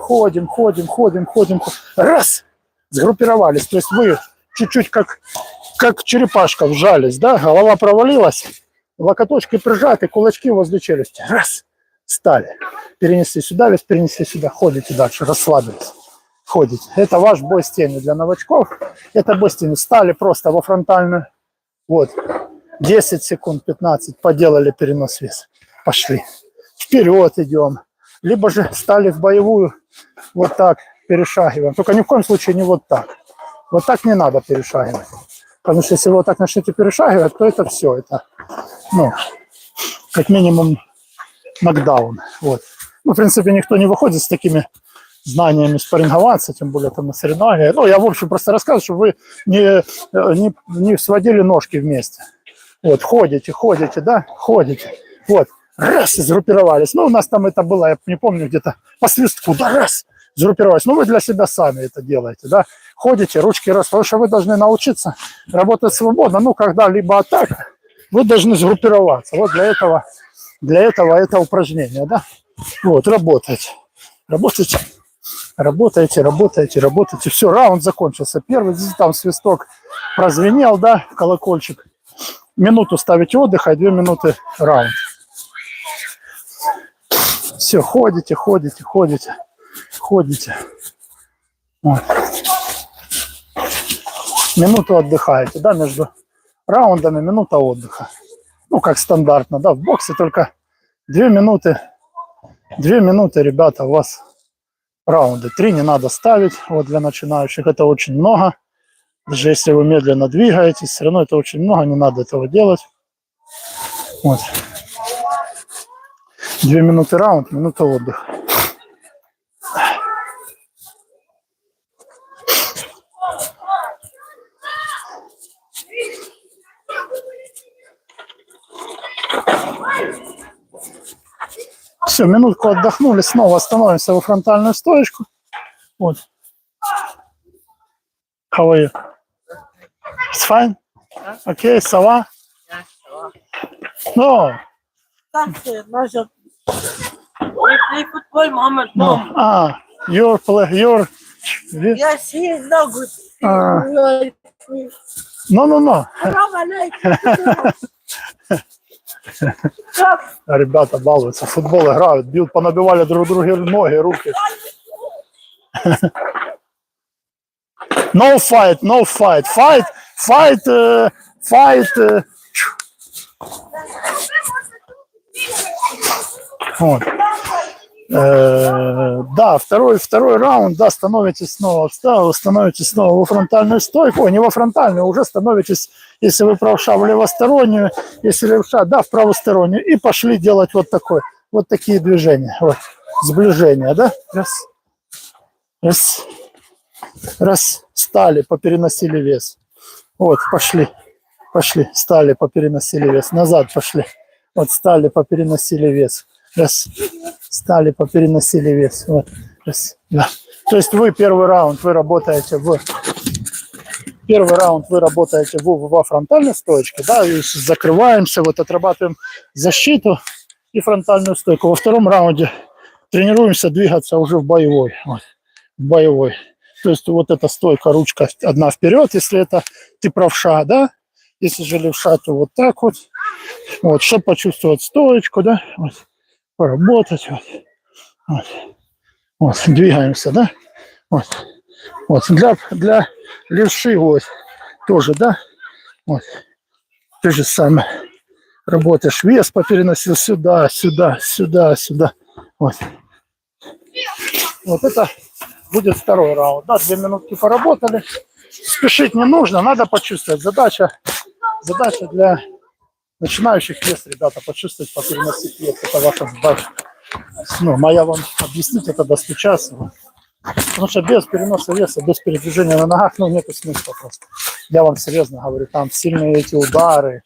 Раз, сгруппировались. То есть вы чуть-чуть как черепашка вжались, да, голова провалилась, локоточки прижаты, кулачки возле челюсти. Раз, стали. Перенесли сюда, весь перенесли сюда. Ходите дальше, расслабились. Ходите. Это ваш бой с тенью для новичков. Это бой с тенью. Стали просто во фронтальную. Вот. 10 секунд, 15. Поделали перенос веса. Пошли. Вперед идем. Либо же стали в боевую. Вот так перешагиваем. Только ни в коем случае не вот так. Вот так не надо перешагивать. Потому что если вы вот так начнете перешагивать, то это все. Это, ну, как минимум, нокдаун. Вот. Ну, в принципе, никто не выходит с такими знаниями спарринговаться, тем более там на соревнованиях. Ну, я, в общем, просто рассказываю, чтобы вы не сводили ножки вместе. Вот, ходите, да, ходите. Вот, раз, и сгруппировались. Ну, у нас там это было, я не помню, где-то по свистку, да, раз, сгруппировались. Ну, вы для себя сами это делаете, да. Ходите, ручки раз, потому что вы должны научиться работать свободно. Ну, когда либо атака, вы должны сгруппироваться. Вот для этого это упражнение, да. Вот, работайте. Работаете. Все, раунд закончился. Первый, здесь там свисток прозвенел, да, колокольчик. Минуту ставите отдыха и 2 минуты раунд. Все, ходите. Вот. Минуту отдыхаете, да, между раундами минута отдыха. Ну, как стандартно, да, в боксе только 2 минуты. 2 минуты, ребята, у вас раунды. 3 не надо ставить, вот для начинающих это очень много. Даже если вы медленно двигаетесь, все равно это очень много, не надо этого делать. Вот. 2 минуты раунд, минута отдыха. Все, минутку отдохнули, снова становимся во фронтальную стоечку. Вот. How are you? It's fine? Okay, ça va? No. We play football, Muhammad. No. Your play, your... Yes, he is no good. No. Ребята балуются, в футбол играют, бьют, понабивали друг другу ноги, руки. No fight. Вот. Да, второй раунд, да, становитесь снова во фронтальную стойку, не во фронтальную, уже становитесь, если вы правша, в левостороннюю, если левша, да, в правостороннюю, и пошли делать вот такие движения, вот, сближение, да, раз, стали, попереносили вес, вот, пошли, стали, попереносили вес, назад пошли, вот, стали, попереносили вес, раз, стали, попереносили вес. Вот. Раз, да. То есть вы первый раунд вы работаете во фронтальной стоечке, да, и закрываемся, вот отрабатываем защиту и фронтальную стойку. Во втором раунде тренируемся двигаться уже в боевой. Вот. В боевой. То есть вот эта стойка, ручка одна вперед, если это ты правша, да, если же левша, то вот так вот. Вот, чтобы почувствовать стоечку, да, вот. Поработать, вот, двигаемся, да, вот, для левши, вот, тоже, да, вот, то же самое, работаешь, вес попереносил сюда, вот, это будет второй раунд, да, 2 минутки поработали, спешить не нужно, надо почувствовать, задача для начинающих вес, ребята, почувствовать, попереносить вес, это ваша задача. Ну, моя вам объяснить это достучаться. Потому что без переноса веса, без передвижения на ногах, ну, нету смысла просто. Я вам серьезно говорю, там сильные эти удары,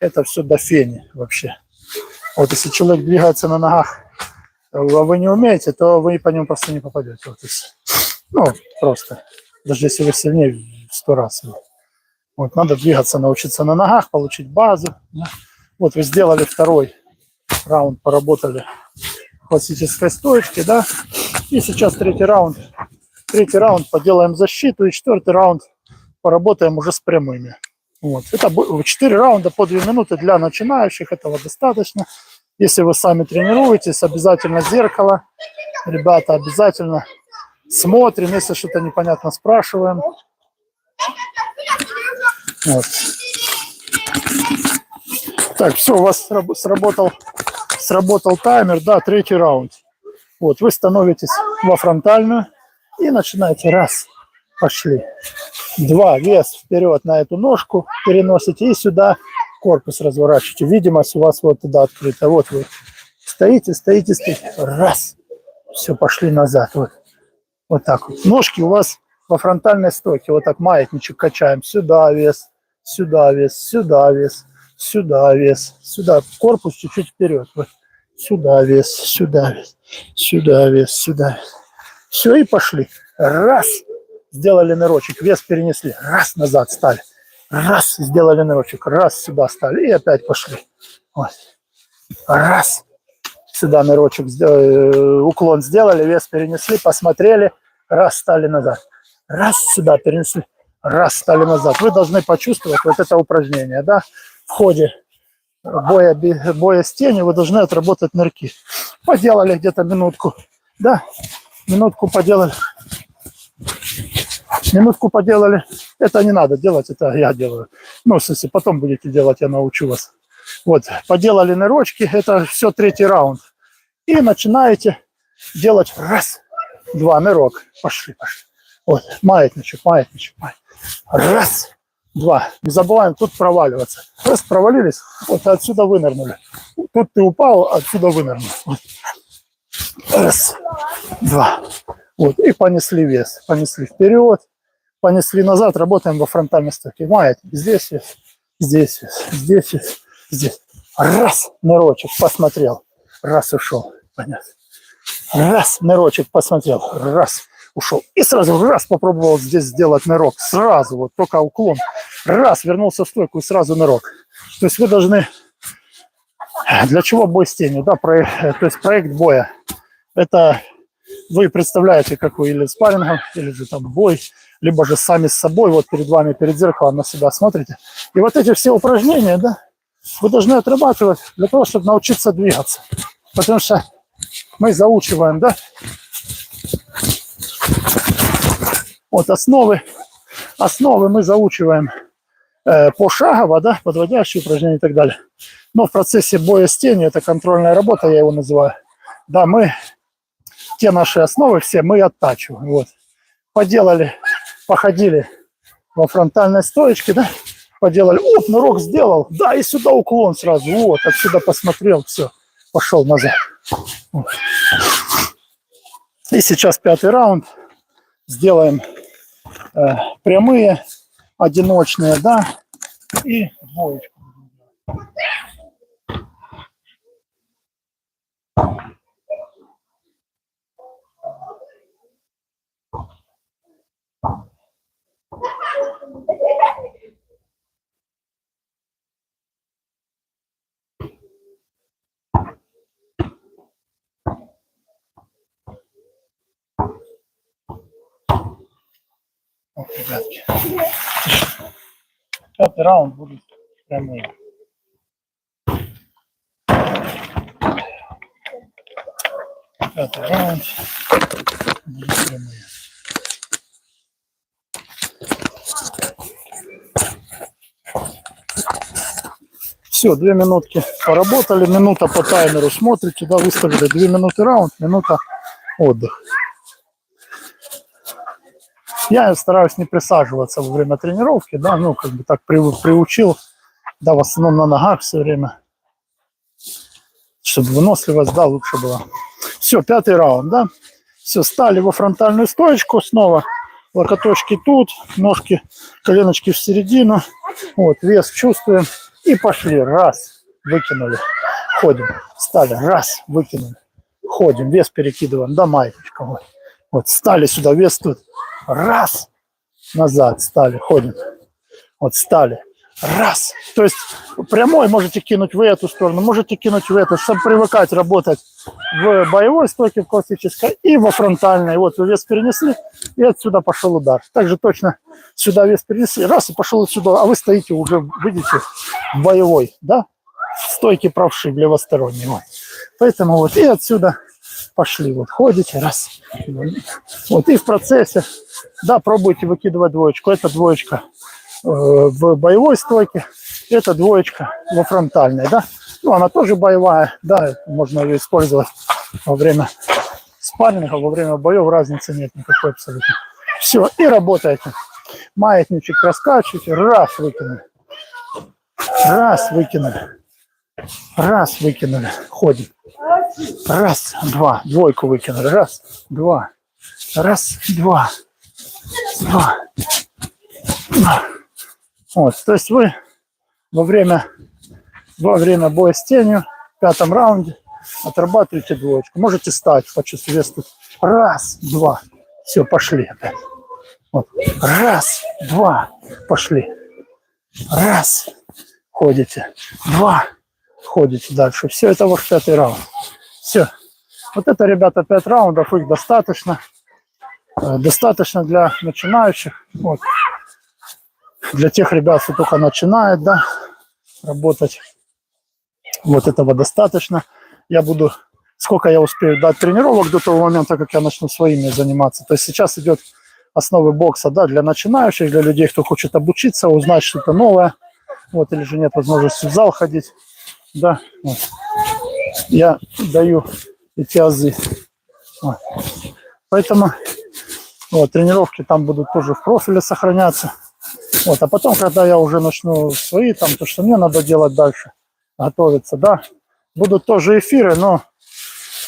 это все до фени вообще. Вот если человек двигается на ногах, а вы не умеете, то вы по нему просто не попадете. Вот, ну, просто. Даже если вы сильнее в 100 раз. Вот, надо двигаться, научиться на ногах, получить базу. Да. Вот вы сделали второй раунд, поработали в классической стоечке, да. И сейчас третий раунд поделаем защиту, и 4-й раунд поработаем уже с прямыми. Вот. Это 4 раунда по 2 минуты для начинающих, этого достаточно. Если вы сами тренируетесь, обязательно зеркало. Ребята, обязательно смотрим, если что-то непонятно, спрашиваем. Вот. Так, все, у вас сработал таймер, да, 3-й раунд. Вот, вы становитесь во фронтальную и начинаете. Раз, пошли. 2, вес вперед на эту ножку переносите и сюда корпус разворачиваете. Видимость у вас вот туда открыта. Вот вы стоите. Раз. Все, пошли назад. Вот так вот. Ножки у вас во фронтальной стойке. Вот так маятничек качаем. Сюда вес, сюда вес, сюда вес, сюда вес, сюда, корпус чуть-чуть вперед. Вот. Сюда вес, сюда вес, сюда вес, сюда вес. Все, и пошли. Раз, сделали нырочек, вес перенесли. Раз, назад стали. Раз, сделали нырочек. Раз, сюда стали. И опять пошли. Вот. Раз, сюда нырочек, уклон сделали, вес перенесли, посмотрели. Раз, стали назад. Раз, сюда перенесли. Раз, стали назад. Вы должны почувствовать вот это упражнение, да, в ходе боя с тенью вы должны отработать нырки. Поделали где-то минутку, да, минутку поделали. Минутку поделали. Это не надо делать, это я делаю. Ну, если потом будете делать, я научу вас. Вот, поделали нырочки, это все 3-й раунд. И начинаете делать раз, два, нырок. Пошли, пошли. Вот, маятничек, маятничек, маятничек. Раз, два. Не забываем тут проваливаться. Раз, провалились, вот отсюда вынырнули. Тут ты упал, отсюда вынырнул. Вот. Раз, два. Вот, и понесли вес. Понесли вперед, понесли назад, работаем во фронтальной стойке. Маятник, здесь вес, здесь вес, здесь вес, здесь. Раз, нырочек, посмотрел. Раз, ушел. Понятно. Раз, нырочек, посмотрел. Раз, ушел. И сразу раз попробовал здесь сделать нырок. Сразу, вот только уклон. Раз, вернулся в стойку и сразу нырок. То есть вы должны... Для чего бой с тенью? Да, то есть проект боя. Это вы представляете, как вы или спаррингом, или же там бой, либо же сами с собой, вот перед вами, перед зеркалом на себя смотрите. И вот эти все упражнения, да, вы должны отрабатывать для того, чтобы научиться двигаться. Потому что мы заучиваем, да, вот основы мы заучиваем пошагово, да, подводящие упражнения и так далее. Но в процессе боя с тенью, это контрольная работа, я его называю, да, мы те наши основы все мы оттачиваем. Вот. Поделали, походили во фронтальной стоечке, да, поделали, оп, нырок сделал, да, и сюда уклон сразу, вот, отсюда посмотрел, все, пошел назад. Вот. И сейчас 5-й раунд. Сделаем прямые, одиночные, да, и двоечку. Вот, ребятки. 5-й раунд будут прямые. Пятый раунд будут прямые. Все, 2 минутки поработали, минута по таймеру смотрите, да, выставили 2 минуты раунд, минута отдых. Я стараюсь не присаживаться во время тренировки, да, ну, как бы так приучил, да, в основном на ногах все время, чтобы выносливость, да, лучше была. Все, 5-й раунд, да, все, стали во фронтальную стоечку, снова локоточки тут, ножки, коленочки в середину, вот, вес чувствуем, и пошли, раз, выкинули, ходим, стали, раз, выкинули, ходим, вес перекидываем, да, маятничком, вот, стали сюда, вес тут. Раз, назад стали, ходим. Вот стали. Раз. То есть прямой можете кинуть в эту сторону, можете кинуть в эту, чтобы привыкать работать в боевой стойке, в классической, и во фронтальной. Вот вы вес перенесли, и отсюда пошел удар. Также точно сюда вес перенесли, раз, и пошел отсюда, а вы стоите уже, видите, в боевой, да? В стойке правши, левосторонней. Вот. Поэтому вот и отсюда пошли, вот ходите, раз. Вот и в процессе, да, пробуйте выкидывать двоечку. Это двоечка в боевой стойке, это двоечка во фронтальной, да. Ну, она тоже боевая, да, можно ее использовать во время спарринга, во время боев, разницы нет никакой абсолютно. Все, и работаете. Маятничек раскачиваете, раз, выкинули. Раз, выкинули. Раз, выкинули, ходим. Раз, два, двойку выкинули. Раз, два. Раз, два. Два. Вот, то есть вы во время во время боя с тенью в 5-м раунде отрабатываете двоечку. Можете стать по чувству веса. Раз, два. Все, пошли опять. Вот. Раз, два. Пошли. Раз. Ходите. Два. Ходите дальше. Все, это ваш 5-й раунд. Все. Вот это, ребята, 5 раундов. Их достаточно. Достаточно для начинающих. Вот. Для тех ребят, кто только начинает, да, работать. Вот этого достаточно. Я буду, сколько я успею дать тренировок до того момента, как я начну своими заниматься. То есть сейчас идет основы бокса, да, для начинающих, для людей, кто хочет обучиться, узнать что-то новое. Вот, или же нет возможности в зал ходить. Да, вот. Я даю эти азы. Вот. Поэтому вот, тренировки там будут тоже в профиле сохраняться. Вот, а потом, когда я уже начну свои, там, то, что мне надо делать дальше, готовиться, да, будут тоже эфиры, но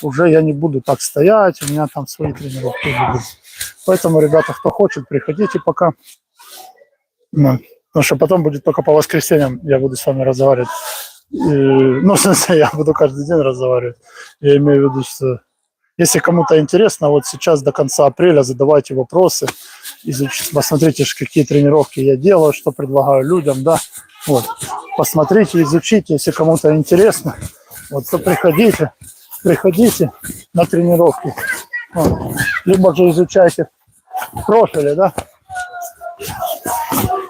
уже я не буду так стоять, у меня там свои тренировки будут. Поэтому, ребята, кто хочет, приходите пока. Ну, потому что потом будет только по воскресеньям я буду с вами разговаривать. Ну, в смысле, я буду каждый день разговаривать. Я имею в виду, что если кому-то интересно, вот сейчас до конца апреля задавайте вопросы, посмотрите, какие тренировки я делаю, что предлагаю людям, да. Вот. Посмотрите, изучите, если кому-то интересно, вот, то приходите на тренировки. Вот. Либо же изучайте профили, да.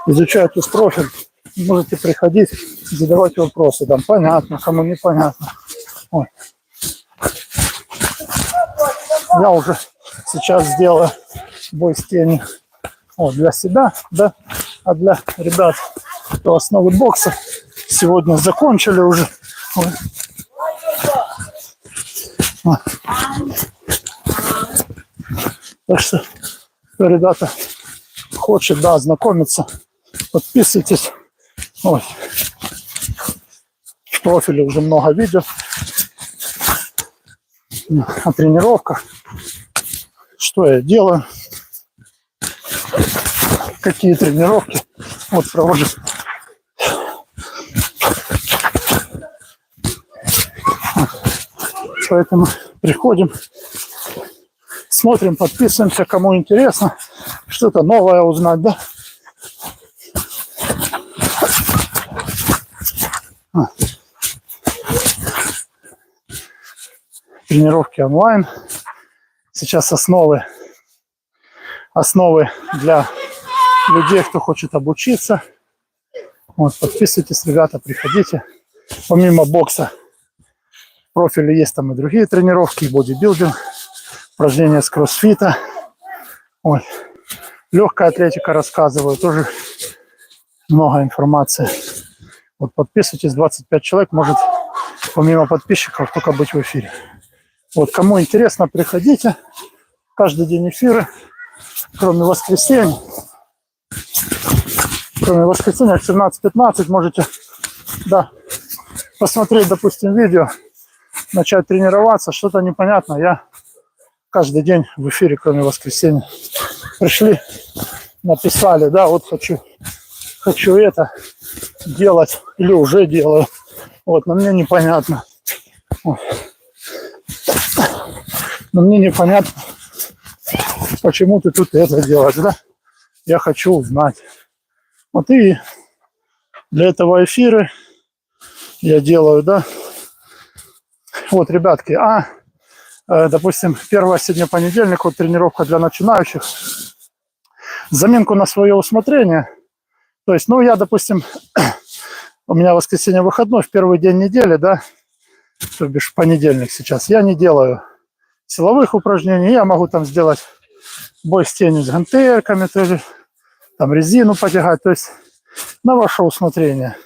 Изучайте профиль, можете приходить, задавать вопросы, там понятно, кому непонятно. Вот. Я уже сейчас сделаю бой с тенью вот, для себя, да, а для ребят, кто основы бокса сегодня закончили уже. Вот. Вот. Так что, ребята, хочет, да, знакомиться, подписывайтесь. Вот. В профиле уже много видео о тренировках, что я делаю, какие тренировки вот провожу. Поэтому приходим, смотрим, подписываемся, кому интересно что-то новое узнать, да. Тренировки онлайн. Сейчас основы для людей, кто хочет обучиться. Вот, подписывайтесь, ребята, приходите. Помимо бокса в профиле есть там и другие тренировки, бодибилдинг, упражнения с кроссфита. Вот. Легкая атлетика рассказываю, тоже много информации. Вот подписывайтесь, 25 человек может помимо подписчиков только быть в эфире. Вот, кому интересно, приходите. Каждый день эфиры, кроме воскресенья. Кроме воскресенья в 17:15 можете, да, посмотреть, допустим, видео, начать тренироваться, что-то непонятно. Я каждый день в эфире, кроме воскресенья. Пришли, написали, да, вот хочу это делать или уже делаю. Вот, но мне непонятно. Вот. Но мне непонятно, почему ты тут это делаешь, да? Я хочу узнать. Вот и для этого эфиры я делаю, да. Вот, ребятки, допустим, первое сегодня понедельник, вот тренировка для начинающих. Заминку на свое усмотрение. То есть, ну, я, допустим, у меня воскресенье выходной, в первый день недели, да, то бишь понедельник сейчас, я не делаю силовых упражнений, я могу там сделать бой с тенью с гантельками, там резину потягать, то есть на ваше усмотрение.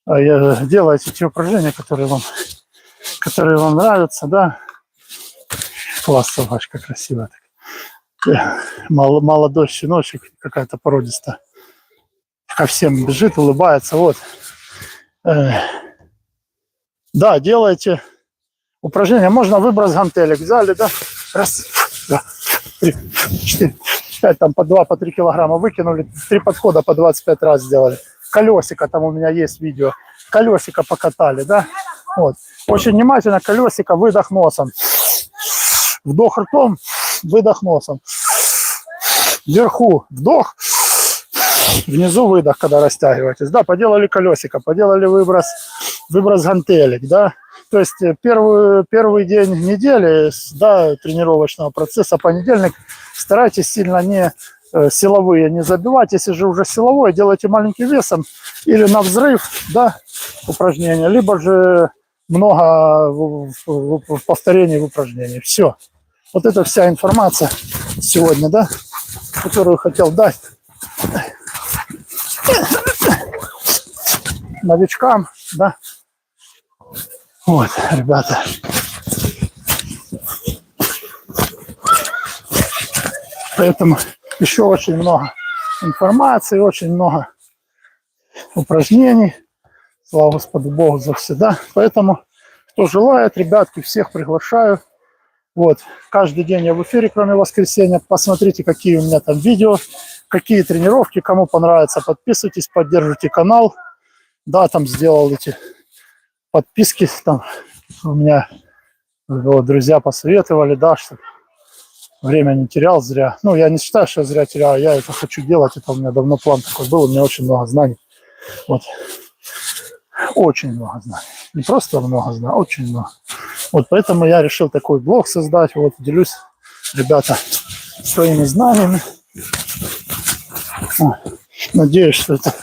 Делайте те упражнения, которые вам нравятся, да. Класс, собачка красивая. Молодой щеночек, какая-то породистая. Ко всем бежит, улыбается, вот. Да, делайте упражнения. Можно выброс гантелек. Взяли, да? Раз, два, 3, 4, 5, там по 2, по 3 килограмма выкинули. 3 подхода по 25 раз сделали. Колесико, там у меня есть видео. колесико покатали, да? Вот. Очень внимательно, колесико, выдох носом. Вдох ртом, выдох носом. Вверху вдох, внизу выдох, когда растягиваетесь. Да, поделали колесико, поделали выброс гантелек, да. То есть первый день недели, да, тренировочного процесса, понедельник, старайтесь сильно не силовые не забивать. Если же уже силовое, делайте маленьким весом или на взрыв, да, упражнения, либо же много повторений в упражнении. Все. Вот это вся информация сегодня, да, которую хотел дать новичкам, да. Вот, ребята. Поэтому еще очень много информации, очень много упражнений. Слава Господу Богу за всегда. Поэтому, кто желает, ребятки, всех приглашаю. Вот, каждый день я в эфире, кроме воскресенья. Посмотрите, какие у меня там видео, какие тренировки, кому понравится, подписывайтесь, поддержите канал. Да, там сделал эти подписки, там у меня вот, друзья посоветовали, да, чтобы время не терял зря. Ну, я не считаю, что я зря терял, я это хочу делать, это у меня давно план такой был, у меня очень много знаний. Вот. Очень много знаний. Не просто много знаний, очень много. Вот поэтому я решил такой блог создать, вот, делюсь, ребята, своими знаниями. Надеюсь, что это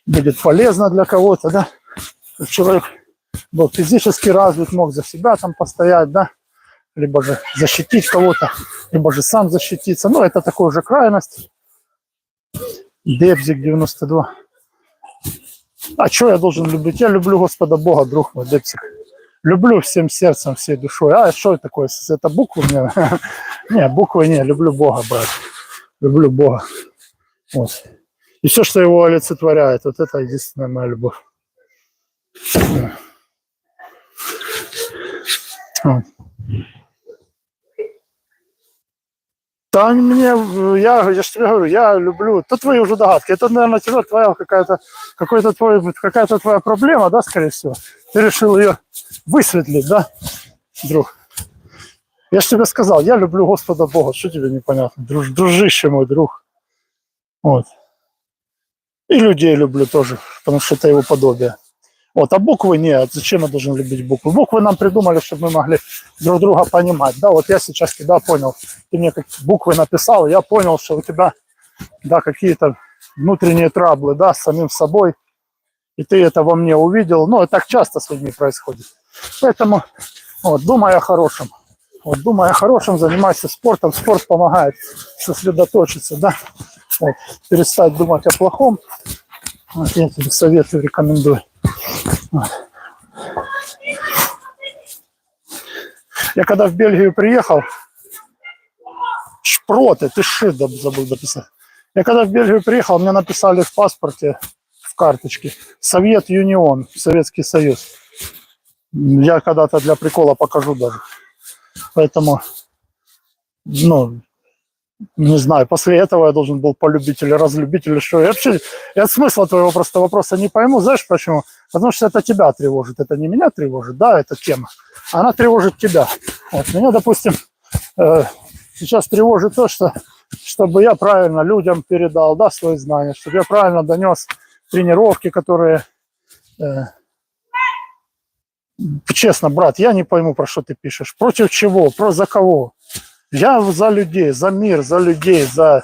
будет полезно для кого-то, да, чтобы человек был физически развит, мог за себя там постоять, да, либо же защитить кого-то, либо же сам защититься. Ну, это такая уже крайность. Депзик 92. А что я должен любить? Я люблю Господа Бога, друг мой, Депзик. Люблю всем сердцем, всей душой. А что это такое? Это буквы мне? Не, буквы не, люблю Бога, брат. Люблю Бога. Вот. И все, что его олицетворяет, вот это единственная моя любовь. Вот. Да мне, я же тебе говорю, я люблю, то твои уже догадки, это, наверное, твоя какая-то твоя проблема, да, скорее всего. Ты решил ее высветлить, да, друг? Я же тебе сказал, я люблю Господа Бога, что тебе непонятно, дружище мой, друг. Вот. И людей люблю тоже, потому что это его подобие. Вот, а буквы нет. Зачем я должен любить буквы? Буквы нам придумали, чтобы мы могли друг друга понимать. Да, вот я сейчас тебя понял. Ты мне буквы написал, я понял, что у тебя, да, какие-то внутренние траблы, да, с самим собой. И ты это во мне увидел. Ну, это так часто с людьми происходит. Поэтому, вот, думай о хорошем. Вот, думай о хорошем, занимайся спортом. Спорт помогает сосредоточиться, да. Вот, перестать думать о плохом. Вот, я тебе советую, рекомендую. Вот. Я когда в Бельгию приехал, шпроты, ты забыл дописать. Я когда в Бельгию приехал, мне написали в паспорте, в карточке, Совет Юнион, Советский Союз. Я когда-то для прикола покажу даже. Поэтому, ну, не знаю, после этого я должен был полюбить или разлюбить, или что. Я вообще, я смысла твоего просто вопроса не пойму. Знаешь почему? Потому что это тебя тревожит. Это не меня тревожит, да, эта тема. Она тревожит тебя. Вот. Меня, допустим, сейчас тревожит то, что чтобы я правильно людям передал, да, свои знания, чтобы я правильно донес тренировки, которые... Честно, брат, я не пойму, про что ты пишешь. Против чего? За кого? Я за людей, за мир, за людей, за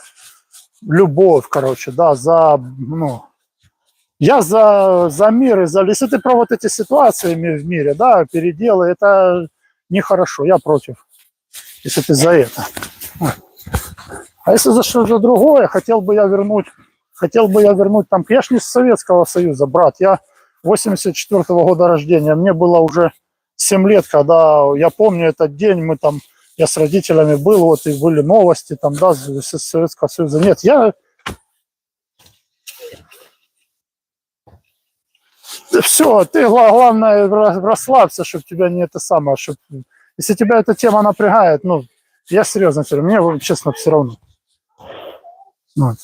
любовь, короче, да, за, ну, я за мир и за... Если ты про вот эти ситуации в мире, да, переделы, это нехорошо, я против, если ты за это. А если за что-то другое, хотел бы я вернуть там, я ж не из Советского Союза, брат, я 84-го года рождения, мне было уже 7 лет, когда, я помню этот день, мы там, я с родителями был, вот, и были новости, там, да, из Советского Союза. Нет, все, ты, главное, расслабься, чтобы тебя не это самое, чтобы... Если тебя эта тема напрягает, ну, я серьезно говорю, мне, честно, все равно. Вот,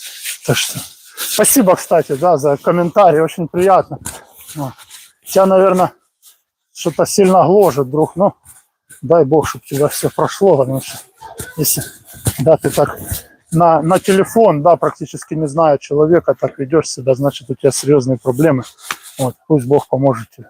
так что Спасибо, кстати, да, за комментарий, очень приятно. Вот. Тебя, наверное, что-то сильно гложет, друг, но дай бог, чтобы тебя все прошло, потому что если, да, ты так на телефон, да, практически не зная человека, так ведешь себя, значит, у тебя серьезные проблемы. Вот, пусть Бог поможет тебе.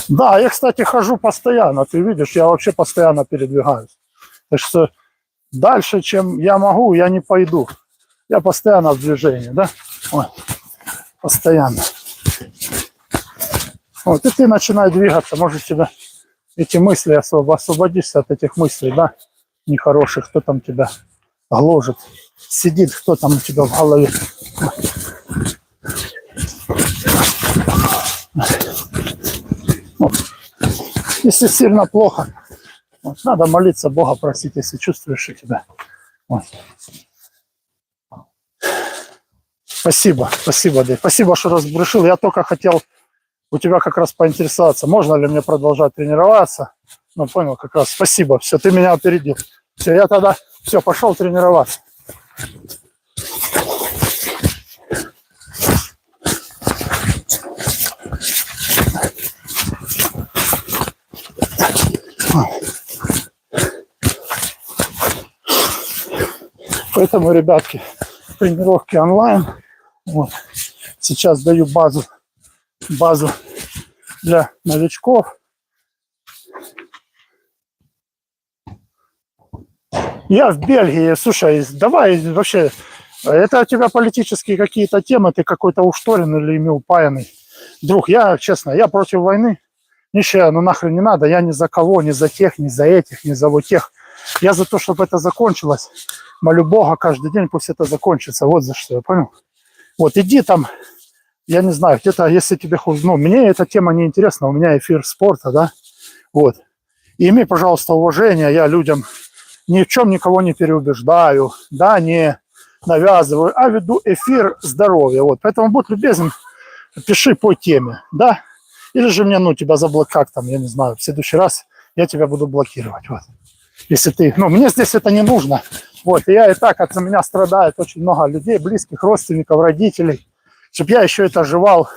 Да, я, кстати, хожу постоянно, ты видишь, я вообще постоянно передвигаюсь. Так что дальше, чем я могу, я не пойду. Я постоянно в движении, да? Вот. Постоянно. Вот, и ты начинай двигаться, может тебя эти мысли освободишься от этих мыслей, да, нехороших, кто там тебя гложет, сидит, кто там у тебя в голове. Вот. Если сильно плохо, вот, надо молиться Бога, просить, если чувствуешь, что тебя. Вот. Спасибо, спасибо, Дэйв. Спасибо, что разбрешил. Я только хотел у тебя как раз поинтересоваться, можно ли мне продолжать тренироваться. Ну, понял, как раз. Спасибо, все, ты меня опередил. Все, я тогда, все, пошел тренироваться. Поэтому, ребятки, тренировки онлайн. Вот. Сейчас даю базу для новичков. Я в Бельгии, слушай, давай вообще, это у тебя политические какие-то темы, ты какой-то ушторен или ими упаянный. Друг, я, честно, я против войны. Ничего, ну нахрен не надо, я ни за кого, ни за тех, ни за этих, ни за вот тех. Я за то, чтобы это закончилось. Молю Бога каждый день, пусть это закончится. Вот за что, я понял? Вот, иди там, я не знаю, где-то, если тебе хоть... Ну, мне эта тема не интересна, у меня эфир спорта, да? Вот. И имей, пожалуйста, уважение, я людям ни в чем никого не переубеждаю, да, не навязываю, а веду эфир здоровья. Вот, поэтому будь любезен, пиши по теме, да? Или же мне, ну, тебя заблокировать, как там, я не знаю, в следующий раз я тебя буду блокировать, вот. Если ты, ну, мне здесь это не нужно. Вот, и я и так, от меня страдает очень много людей, близких, родственников, родителей. Чтобы я еще это жевал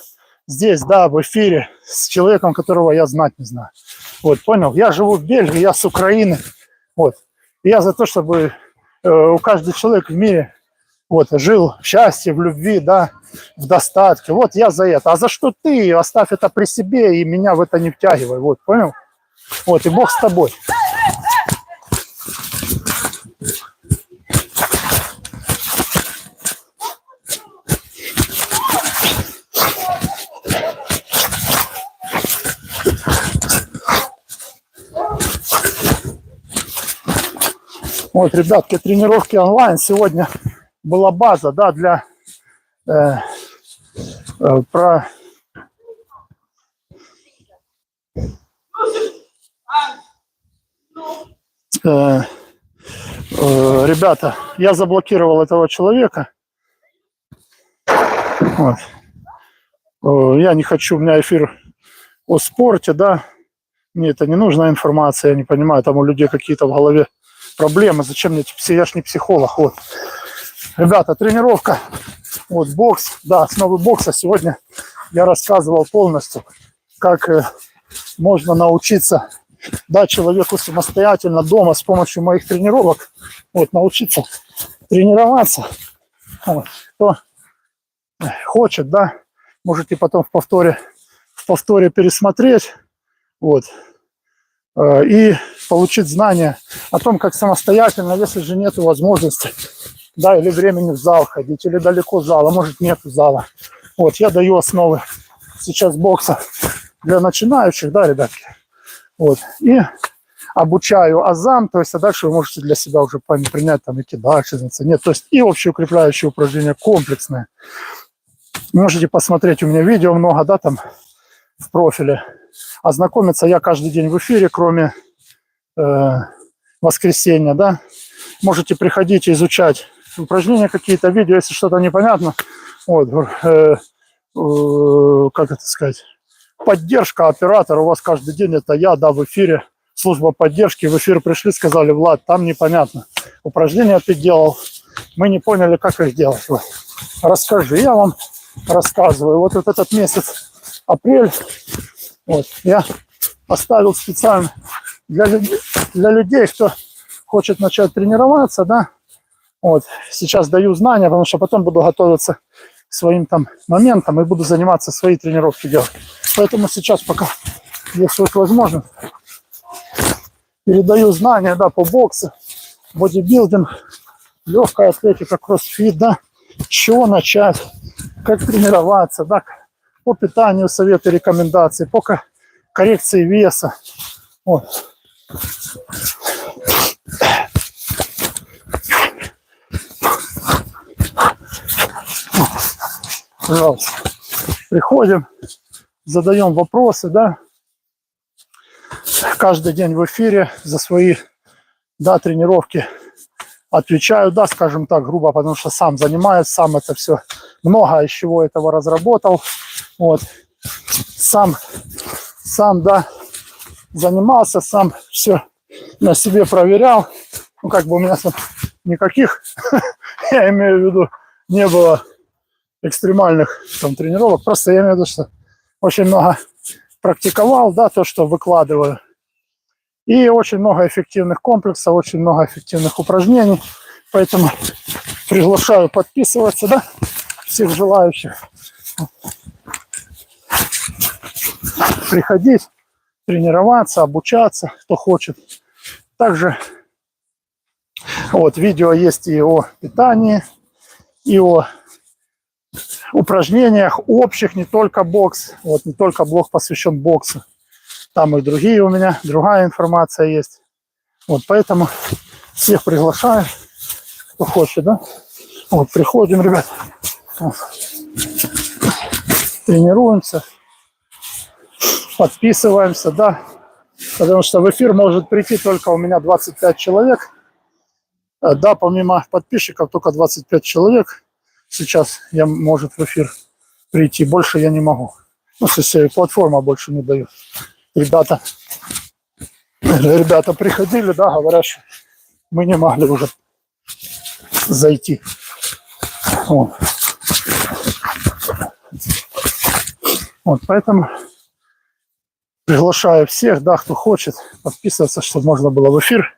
здесь, да, в эфире с человеком, которого я знать не знаю. Вот, понял? Я живу в Бельгии, я с Украины. Вот. И я за то, чтобы у каждого человека в мире вот, жил в счастье, в любви, да, в достатке. Вот я за это. А за что ты? Оставь это при себе и меня в это не втягивай. Вот, понял? Вот, и Бог с тобой. Вот, ребятки, тренировки онлайн. Сегодня была база, да, для ребята, я заблокировал этого человека. Вот. Я не хочу, у меня эфир о спорте, да. Мне это не нужна информация, я не понимаю, там у людей какие-то в голове проблемы. Зачем мне, я ж не психолог. Вот. Ребята, тренировка. Вот бокс, да, основы бокса. Сегодня я рассказывал полностью, как можно научиться, да, человеку самостоятельно дома с помощью моих тренировок, вот, научиться тренироваться. Вот. Кто хочет, да, можете потом в повторе пересмотреть, вот, и получить знания о том, как самостоятельно, если же нет возможности, да, или времени в зал ходить, или далеко зала, может нет зала. Вот, я даю основы сейчас бокса для начинающих, да, ребятки. Вот, и обучаю азам, то есть, а дальше вы можете для себя уже принять, там, идти дальше, нет, то есть, и общеукрепляющие упражнения комплексные. Можете посмотреть, у меня видео много, да, там, в профиле. Ознакомиться я каждый день в эфире, кроме воскресенья, да. Можете приходить и изучать упражнения какие-то, видео, если что-то непонятно. Вот, как это сказать, поддержка оператора у вас каждый день, это я, да, в эфире, служба поддержки, в эфир пришли, сказали: Влад, там непонятно, упражнения ты делал, мы не поняли, как их делать. Вот. Расскажи, я вам рассказываю. Вот этот месяц, апрель, вот, я оставил специально для людей, кто хочет начать тренироваться, да, вот, сейчас даю знания, потому что потом буду готовиться к своим там моментам и буду заниматься, свои тренировки делать. Поэтому сейчас, пока есть вот возможность, передаю знания, да, по боксу, бодибилдинг, легкая атлетика, кроссфит, да, с чего начать, как тренироваться, да, по питанию советы, рекомендации, по коррекции веса. Вот. Пожалуйста. Приходим, задаем вопросы, да. Каждый день в эфире за свои, да, тренировки отвечаю, да, скажем так, грубо, потому что сам занимаюсь, сам это все, много из чего этого разработал. Вот. Сам, да, занимался, сам все на себе проверял. Ну, как бы у меня никаких, я имею в виду, не было экстремальных там тренировок. Просто я имею в виду, что очень много практиковал, да, то, что выкладываю. И очень много эффективных комплексов, очень много эффективных упражнений. Поэтому приглашаю подписываться, да, всех желающих. Приходить, тренироваться, обучаться, кто хочет. Также вот видео есть и о питании, и о упражнениях общих, не только бокс. Вот не только блог посвящен боксу. Там и другие у меня, другая информация есть. Вот поэтому всех приглашаю, кто хочет, да. Вот приходим, ребят, вот. Тренируемся, подписываемся, да. Потому что в эфир может прийти только у меня 25 человек. Да, помимо подписчиков только 25 человек. Сейчас я, может, в эфир прийти. Больше я не могу. Ну, если платформа больше не дает. Ребята приходили, да, говорят, что мы не могли уже зайти. Вот. Вот, поэтому приглашаю всех, да, кто хочет подписываться, чтобы можно было в эфир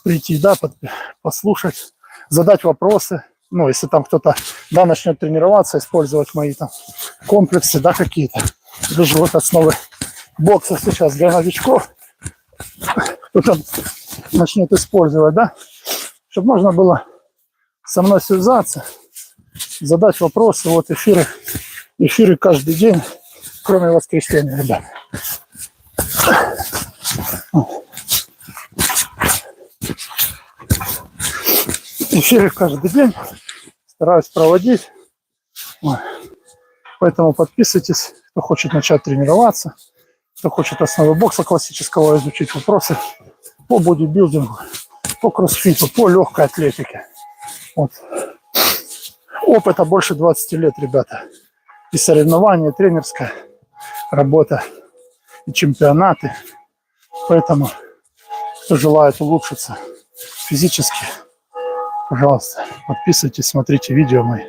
прийти, да, послушать, задать вопросы. Ну, если там кто-то, да, начнет тренироваться, использовать мои там комплексы, да, какие-то. Даже вот основы бокса сейчас для новичков, кто там начнет использовать, да, чтобы можно было со мной связаться, задать вопросы. Вот эфиры каждый день, кроме воскресенья, ребят. Эфиры каждый день стараюсь проводить. Поэтому подписывайтесь, кто хочет начать тренироваться, кто хочет основы бокса классического изучить, вопросы по бодибилдингу, по кроссфиту, по легкой атлетике. Вот. Опыта больше 20 лет, ребята. И соревнования, и тренерская работа, и чемпионаты. Поэтому, кто желает улучшиться физически, пожалуйста, подписывайтесь, смотрите видео мои.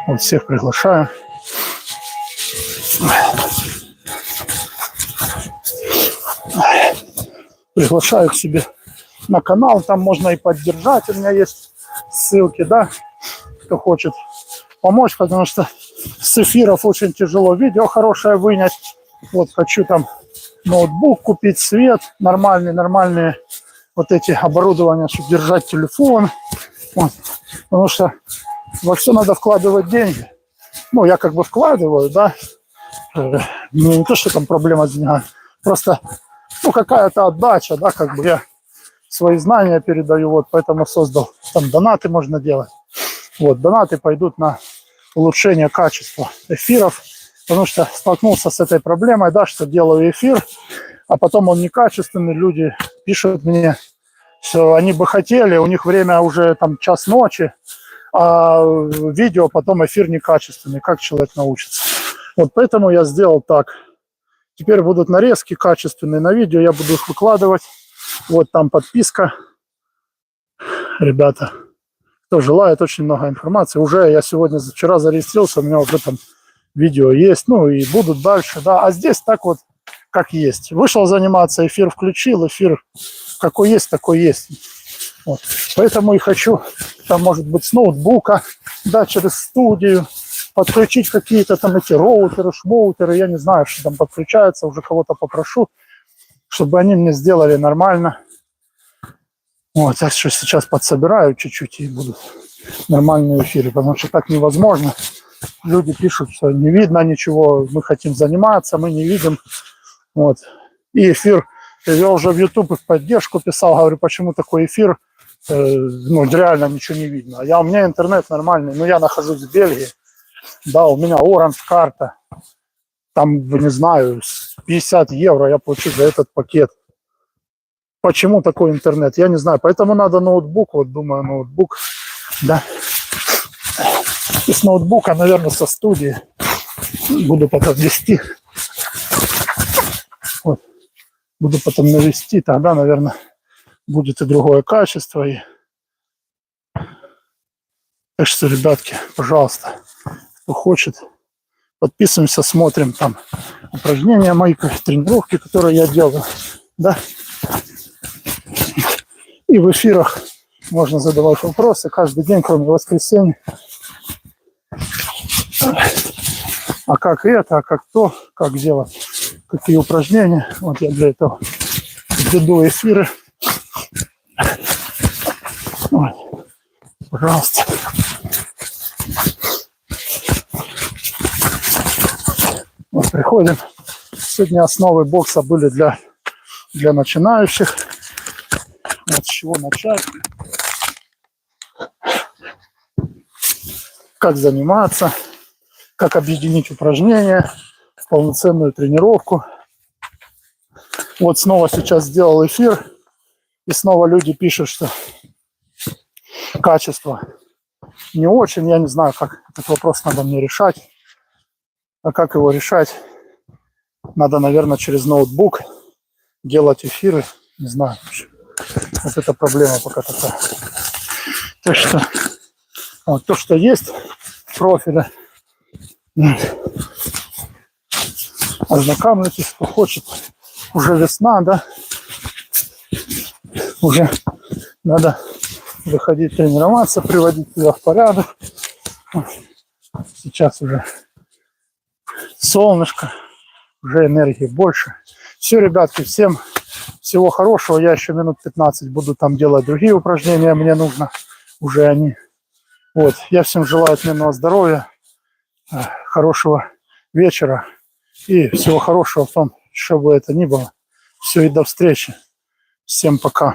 Вот всех приглашаю. Приглашаю к себе на канал, там можно и поддержать, у меня есть ссылки, да, кто хочет помочь, потому что с эфиров очень тяжело видео хорошее вынять. Вот хочу там ноутбук купить, свет, нормальные вот эти оборудования, чтобы держать телефон. Вот. Потому что во все надо вкладывать деньги. Ну, я как бы вкладываю, да. Не то, что там проблема с деньгами. Просто, ну, какая-то отдача, да, как бы я свои знания передаю, вот, поэтому создал. Там донаты можно делать. Вот, донаты пойдут на улучшение качества эфиров, потому что столкнулся с этой проблемой, да, что делаю эфир, а потом он некачественный, люди пишут мне, что они бы хотели, у них время уже там час ночи, а видео потом эфир некачественный. Как человек научится? Вот поэтому я сделал так. Теперь будут нарезки качественные на видео, я буду их выкладывать. Вот там подписка. Ребята, кто желает, очень много информации. Уже я вчера зарегистрировался, у меня уже там видео есть, ну и будут дальше, да. А здесь так вот, как есть. Вышел заниматься, эфир включил, эфир какой есть, такой есть. Вот. Поэтому и хочу, там, может быть, с ноутбука, да, через студию, подключить какие-то там эти роутеры, шмоутеры, я не знаю, что там подключается, уже кого-то попрошу, чтобы они мне сделали нормально. Вот, так что сейчас подсобираю чуть-чуть и будут нормальные эфиры, потому что так невозможно. Люди пишут, что не видно ничего, мы хотим заниматься, мы не видим. Вот. И эфир, я уже в YouTube в поддержку писал, говорю, почему такой эфир, ну, реально ничего не видно. У меня интернет нормальный, но я нахожусь в Бельгии, да, у меня Orange карта, там, не знаю, 50 евро я плачу за этот пакет. Почему такой интернет? Я не знаю. Поэтому надо ноутбук. Вот думаю, ноутбук. Да. И с ноутбука, наверное, со студии буду потом вести. Вот. Буду потом навести. Тогда, наверное, будет и другое качество. И... Так что, ребятки, пожалуйста, кто хочет, подписываемся, смотрим там упражнения мои, тренировки, которые я делаю. Да. И в эфирах можно задавать вопросы каждый день, кроме воскресенья. А как это, а как то, как делать, какие упражнения. Вот я для этого веду эфиры. Вот. Пожалуйста. Вот приходим. Сегодня основы бокса были для начинающих. Вот с чего начать. Как заниматься. Как объединить упражнения в полноценную тренировку. Вот снова сейчас сделал эфир. И снова люди пишут, что качество не очень. Я не знаю, как этот вопрос надо мне решать. А как его решать? Надо, наверное, через ноутбук делать эфиры. Не знаю. Вот эта проблема пока такая. Так что вот то, что есть в профиле, ознакомьтесь, кто хочет. Уже весна, да? Уже надо выходить тренироваться, приводить себя в порядок. Сейчас уже солнышко, уже энергии больше. Все, ребятки, всем всего хорошего. Я еще минут 15 буду там делать другие упражнения. Мне нужно уже они. Вот. Я всем желаю отменного здоровья, хорошего вечера и всего хорошего в том, что бы это ни было. Все, и до встречи. Всем пока.